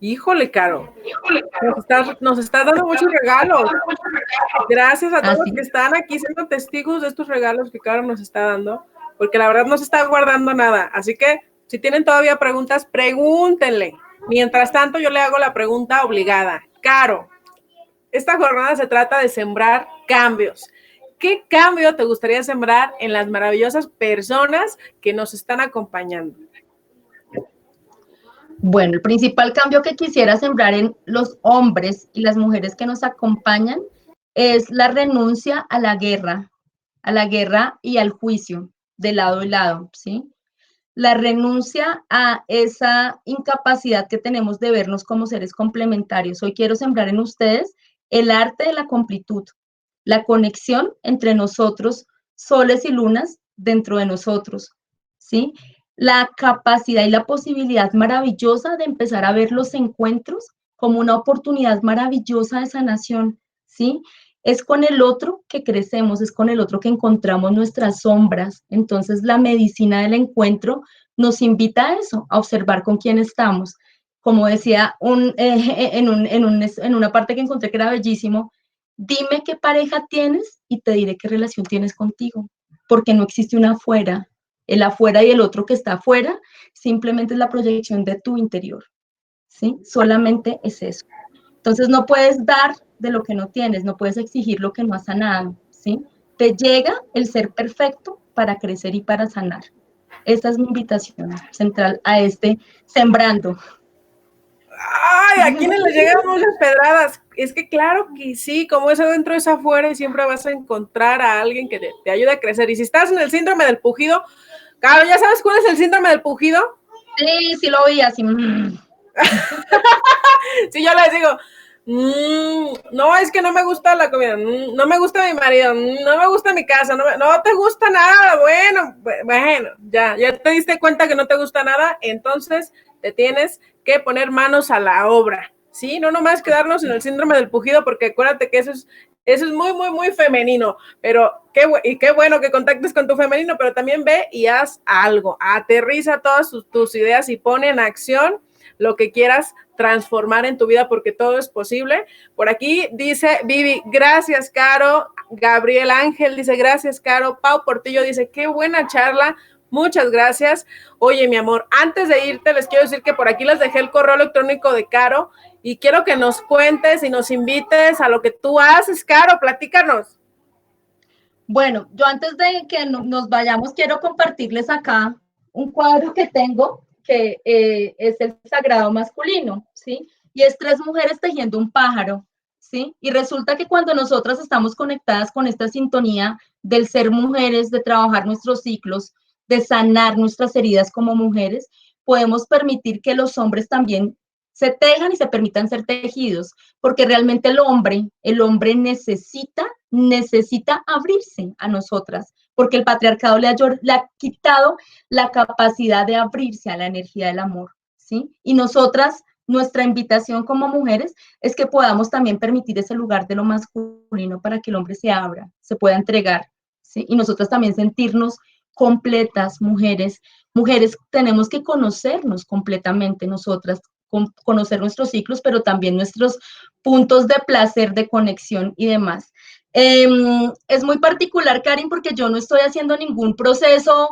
[SPEAKER 2] Híjole, Caro, nos estás dando muchos regalos. Gracias a todos los que están aquí siendo testigos de estos regalos que Caro nos está dando, porque la verdad no se está guardando nada. Así que si tienen todavía preguntas, pregúntenle. Mientras tanto, yo le hago la pregunta obligada. Caro, esta jornada se trata de sembrar cambios. ¿Qué cambio te gustaría sembrar en las maravillosas personas que nos están acompañando?
[SPEAKER 1] Bueno, el principal cambio que quisiera sembrar en los hombres y las mujeres que nos acompañan es la renuncia a la guerra y al juicio de lado y lado, ¿sí? La renuncia a esa incapacidad que tenemos de vernos como seres complementarios. Hoy quiero sembrar en ustedes el arte de la completud, la conexión entre nosotros, soles y lunas dentro de nosotros, ¿sí? La capacidad y la posibilidad maravillosa de empezar a ver los encuentros como una oportunidad maravillosa de sanación, ¿sí? Es con el otro que crecemos, es con el otro que encontramos nuestras sombras. Entonces, la medicina del encuentro nos invita a eso, a observar con quién estamos. Como decía en una parte que encontré que era bellísimo, dime qué pareja tienes y te diré qué relación tienes contigo, porque no existe una afuera. El afuera y el otro que está afuera simplemente es la proyección de tu interior, ¿sí? Solamente es eso. Entonces no puedes dar de lo que no tienes, no puedes exigir lo que no has sanado, ¿sí? Te llega el ser perfecto para crecer y para sanar. Esa es mi invitación central a este sembrando.
[SPEAKER 2] Ay, a quienes les llegan muchas pedradas. Es que claro que sí, como es adentro es afuera y siempre vas a encontrar a alguien que te ayude a crecer. Y si estás en el síndrome del pujido, claro, ¿ya sabes cuál es el síndrome del pujido?
[SPEAKER 1] Sí, sí lo vi así.
[SPEAKER 2] Sí, yo les digo, no, es que no me gusta la comida, no me gusta mi marido, no me gusta mi casa, no te gusta nada, bueno, ya te diste cuenta que no te gusta nada, entonces te tienes que poner manos a la obra, ¿sí? No nomás quedarnos en el síndrome del pujido, porque acuérdate que eso es muy, muy, muy femenino, pero qué bueno que contactes con tu femenino, pero también ve y haz algo, aterriza todas tus ideas y pone en acción lo que quieras transformar en tu vida, porque todo es posible. Por aquí dice Vivi, gracias, Caro. Gabriel Ángel dice, gracias, Caro. Pau Portillo dice, qué buena charla. Muchas gracias. Oye, mi amor, antes de irte, les quiero decir que por aquí les dejé el correo electrónico de Caro y quiero que nos cuentes y nos invites a lo que tú haces, Caro. Platícanos.
[SPEAKER 1] Bueno, yo antes de que nos vayamos, quiero compartirles acá un cuadro que tengo, que es el sagrado masculino, ¿sí? Y es 3 mujeres tejiendo un pájaro, ¿sí? Y resulta que cuando nosotras estamos conectadas con esta sintonía del ser mujeres, de trabajar nuestros ciclos, de sanar nuestras heridas como mujeres, podemos permitir que los hombres también se tejan y se permitan ser tejidos, porque realmente el hombre necesita abrirse a nosotras, porque el patriarcado le ha quitado la capacidad de abrirse a la energía del amor, ¿sí? Y nosotras, nuestra invitación como mujeres es que podamos también permitir ese lugar de lo masculino para que el hombre se abra, se pueda entregar, ¿sí? Y nosotras también sentirnos completas, mujeres tenemos que conocernos completamente nosotras, conocer nuestros ciclos, pero también nuestros puntos de placer, de conexión y demás. Es muy particular, Karin, porque yo no estoy haciendo ningún proceso,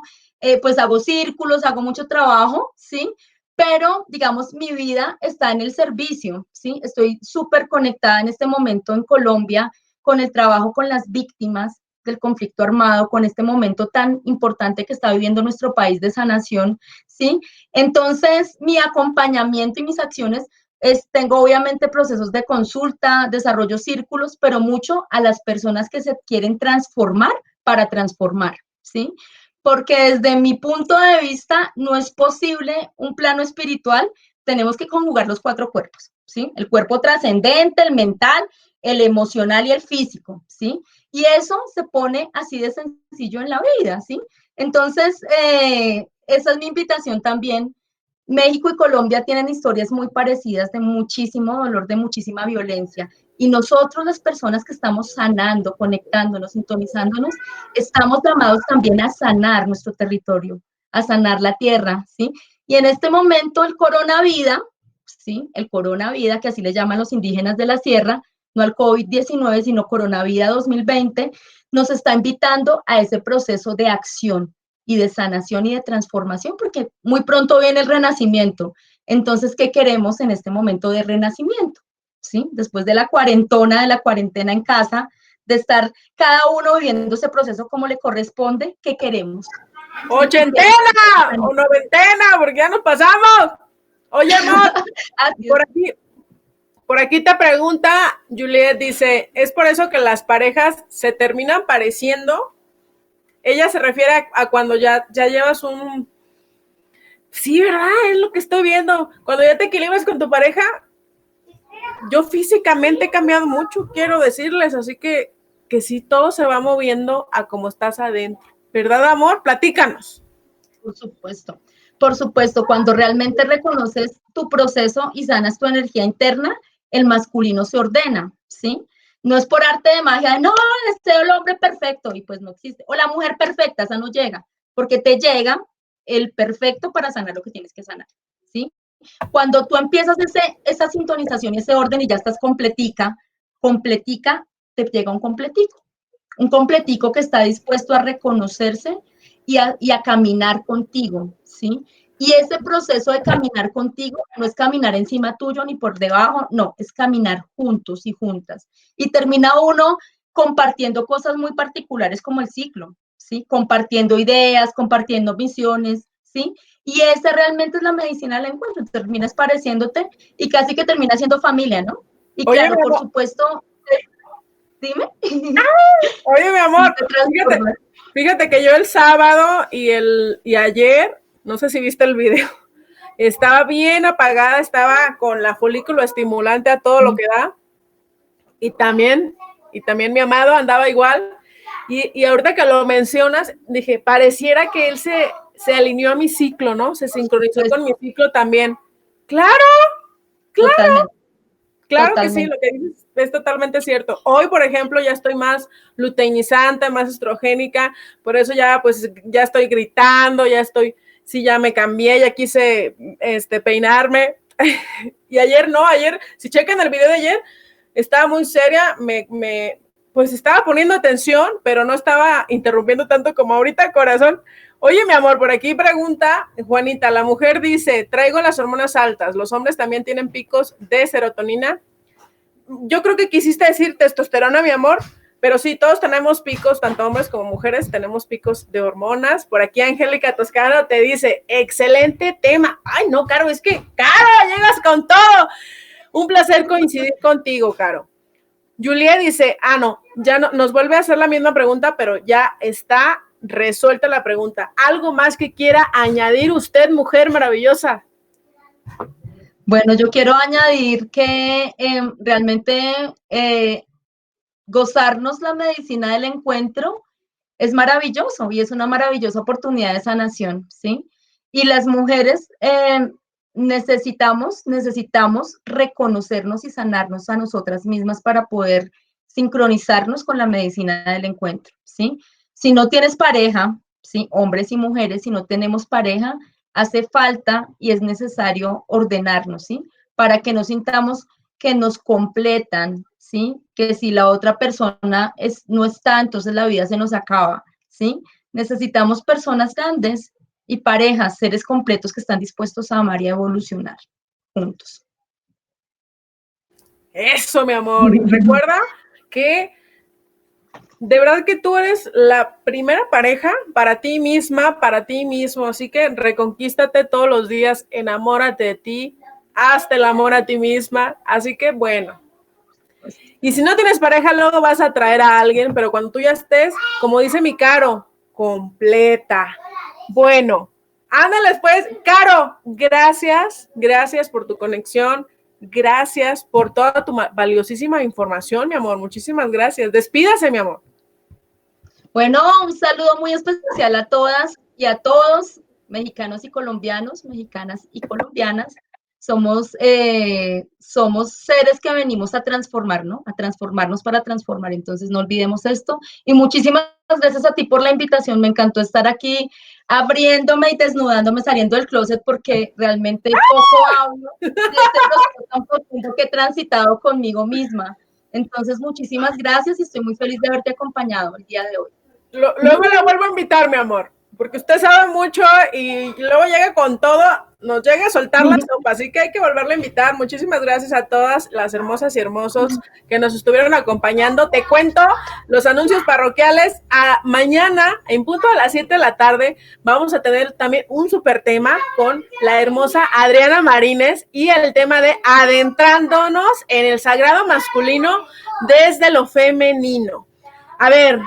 [SPEAKER 1] pues hago círculos, hago mucho trabajo, ¿sí? Pero, digamos, mi vida está en el servicio, ¿sí? Estoy súper conectada en este momento en Colombia con el trabajo con las víctimas del conflicto armado, con este momento tan importante que está viviendo nuestro país de sanación, ¿sí? Entonces, mi acompañamiento y mis acciones tengo obviamente procesos de consulta, desarrollo círculos, pero mucho a las personas que se quieren transformar para transformar, ¿sí? Porque desde mi punto de vista no es posible un plano espiritual, tenemos que conjugar los 4 cuerpos, ¿sí? El cuerpo trascendente, el mental, el emocional y el físico, ¿sí? Y eso se pone así de sencillo en la vida, ¿sí? Entonces, esa es mi invitación también. México y Colombia tienen historias muy parecidas de muchísimo dolor, de muchísima violencia. Y nosotros, las personas que estamos sanando, conectándonos, sintonizándonos, estamos llamados también a sanar nuestro territorio, a sanar la tierra, ¿sí? Y en este momento el coronavida, ¿sí? El coronavida, que así le llaman los indígenas de la sierra, no al COVID-19, sino coronavida 2020, nos está invitando a ese proceso de acción y de sanación y de transformación, porque muy pronto viene el renacimiento. Entonces, ¿qué queremos en este momento de renacimiento? ¿Sí? Después de la cuarentena en casa, de estar cada uno viviendo ese proceso como le corresponde, ¿qué queremos?
[SPEAKER 2] ¡Ochentena! ¡O noventena! Porque ya nos pasamos. Oye, amor, por aquí te pregunta, Juliet dice, ¿es por eso que las parejas se terminan pareciendo? Ella se refiere a cuando ya llevas un... Sí, ¿verdad? Es lo que estoy viendo. Cuando ya te equilibras con tu pareja, yo físicamente he cambiado mucho, quiero decirles, así que sí, todo se va moviendo a como estás adentro. ¿Verdad, amor? Platícanos.
[SPEAKER 1] Por supuesto, cuando realmente reconoces tu proceso y sanas tu energía interna, el masculino se ordena, ¿sí? No es por arte de magia, no, este es el hombre perfecto, y pues no existe. O la mujer perfecta, esa no llega, porque te llega el perfecto para sanar lo que tienes que sanar, ¿sí? Cuando tú empiezas esa sintonización, ese orden y ya estás completica, te llega un completico que está dispuesto a reconocerse y a caminar contigo, ¿sí? Y ese proceso de caminar contigo no es caminar encima tuyo ni por debajo, no, es caminar juntos y juntas. Y termina uno compartiendo cosas muy particulares como el ciclo, ¿sí? Compartiendo ideas, compartiendo visiones, ¿sí? Y esa realmente es la medicina del encuentro, terminas pareciéndote y casi que termina siendo familia, ¿no? Y
[SPEAKER 2] Oye,
[SPEAKER 1] claro, por supuesto, dime.
[SPEAKER 2] Oye, mi amor, fíjate que yo el sábado y ayer, no sé si viste el video, estaba bien apagada, estaba con la folículo estimulante a todo lo que da, y también mi amado andaba igual, y ahorita que lo mencionas, dije, pareciera que él se alineó a mi ciclo, ¿no? Se sincronizó con mi ciclo también. ¡Claro!
[SPEAKER 1] Totalmente.
[SPEAKER 2] Claro que sí, lo que dices es totalmente cierto. Hoy, por ejemplo, ya estoy más luteinizante, más estrogénica, por eso ya, pues, ya estoy gritando, ya me cambié, ya quise peinarme. Y ayer, si checan el video de ayer, estaba muy seria, pues estaba poniendo atención, pero no estaba interrumpiendo tanto como ahorita, corazón. Oye, mi amor, por aquí pregunta Juanita, la mujer dice, traigo las hormonas altas, ¿los hombres también tienen picos de serotonina? Yo creo que quisiste decir testosterona, mi amor, pero sí, todos tenemos picos, tanto hombres como mujeres, tenemos picos de hormonas. Por aquí Angélica Toscano te dice, excelente tema. Ay, no, Caro, es que, Caro, llegas con todo. Un placer coincidir contigo, Caro. Julia dice, no, ya no, nos vuelve a hacer la misma pregunta, pero ya está resuelta la pregunta. ¿Algo más que quiera añadir usted, mujer maravillosa?
[SPEAKER 1] Bueno, yo quiero añadir que realmente gozarnos la medicina del encuentro es maravilloso y es una maravillosa oportunidad de sanación, ¿sí? Y las mujeres necesitamos reconocernos y sanarnos a nosotras mismas para poder sincronizarnos con la medicina del encuentro, ¿sí? Si no tienes pareja, ¿sí? Hombres y mujeres, si no tenemos pareja, hace falta y es necesario ordenarnos, ¿sí? Para que nos sintamos que nos completan, ¿sí? Que si la otra persona no está, entonces la vida se nos acaba, ¿sí? Necesitamos personas grandes y parejas, seres completos que están dispuestos a amar y a evolucionar juntos.
[SPEAKER 2] Eso, mi amor. Y recuerda que de verdad que tú eres la primera pareja para ti misma, para ti mismo, así que reconquístate todos los días, enamórate de ti, hazte el amor a ti misma, así que bueno. Y si no tienes pareja, luego vas a traer a alguien, pero cuando tú ya estés, como dice mi Caro, completa. Bueno, ándale pues, Caro, gracias por tu conexión, gracias por toda tu valiosísima información, mi amor, muchísimas gracias. Despídase, mi amor.
[SPEAKER 1] Bueno, un saludo muy especial a todas y a todos, mexicanos y colombianos, mexicanas y colombianas. Somos seres que venimos a transformar, ¿no? A transformarnos para transformar. Entonces, no olvidemos esto. Y muchísimas gracias a ti por la invitación. Me encantó estar aquí abriéndome y desnudándome, saliendo del closet, porque realmente poco hablo de este proceso tan profundo que he transitado conmigo misma. Entonces, muchísimas gracias y estoy muy feliz de haberte acompañado el día de hoy.
[SPEAKER 2] Luego la vuelvo a invitar, mi amor. porque usted sabe mucho y luego llega con todo, nos llega a soltar la sopa, así que hay que volverle a invitar. Muchísimas gracias a todas las hermosas y hermosos que nos estuvieron acompañando. Te cuento los anuncios parroquiales. Mañana, en punto a las 7 de la tarde, vamos a tener también un súper tema con la hermosa Adriana Marínez y el tema de adentrándonos en el sagrado masculino desde lo femenino. A ver,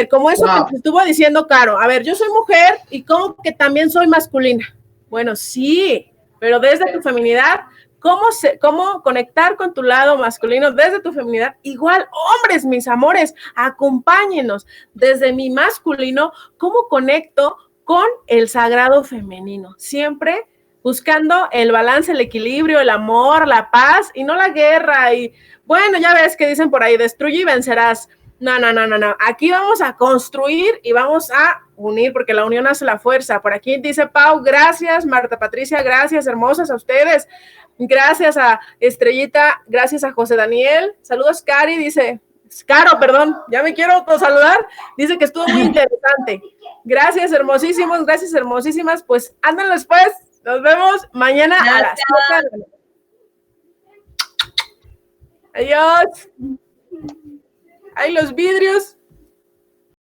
[SPEAKER 2] como eso que te estuvo diciendo Caro, a ver, yo soy mujer y como que también soy masculina. Bueno, sí, pero desde tu feminidad, ¿cómo conectar con tu lado masculino desde tu feminidad? Igual, hombres, mis amores, acompáñenos desde mi masculino, ¿cómo conecto con el sagrado femenino? Siempre buscando el balance, el equilibrio, el amor, la paz y no la guerra. Y bueno, ya ves que dicen por ahí, destruye y vencerás. No. Aquí vamos a construir y vamos a unir, porque la unión hace la fuerza. Por aquí dice Pau, gracias, Marta Patricia, gracias, hermosas a ustedes. Gracias a Estrellita, gracias a José Daniel. Saludos, Cari, dice, Caro, perdón, ya me quiero saludar. Dice que estuvo muy interesante. Gracias, hermosísimos, gracias, hermosísimas. Pues ándenlo después. Nos vemos mañana a las 7. Adiós. ¡Ay, los vidrios!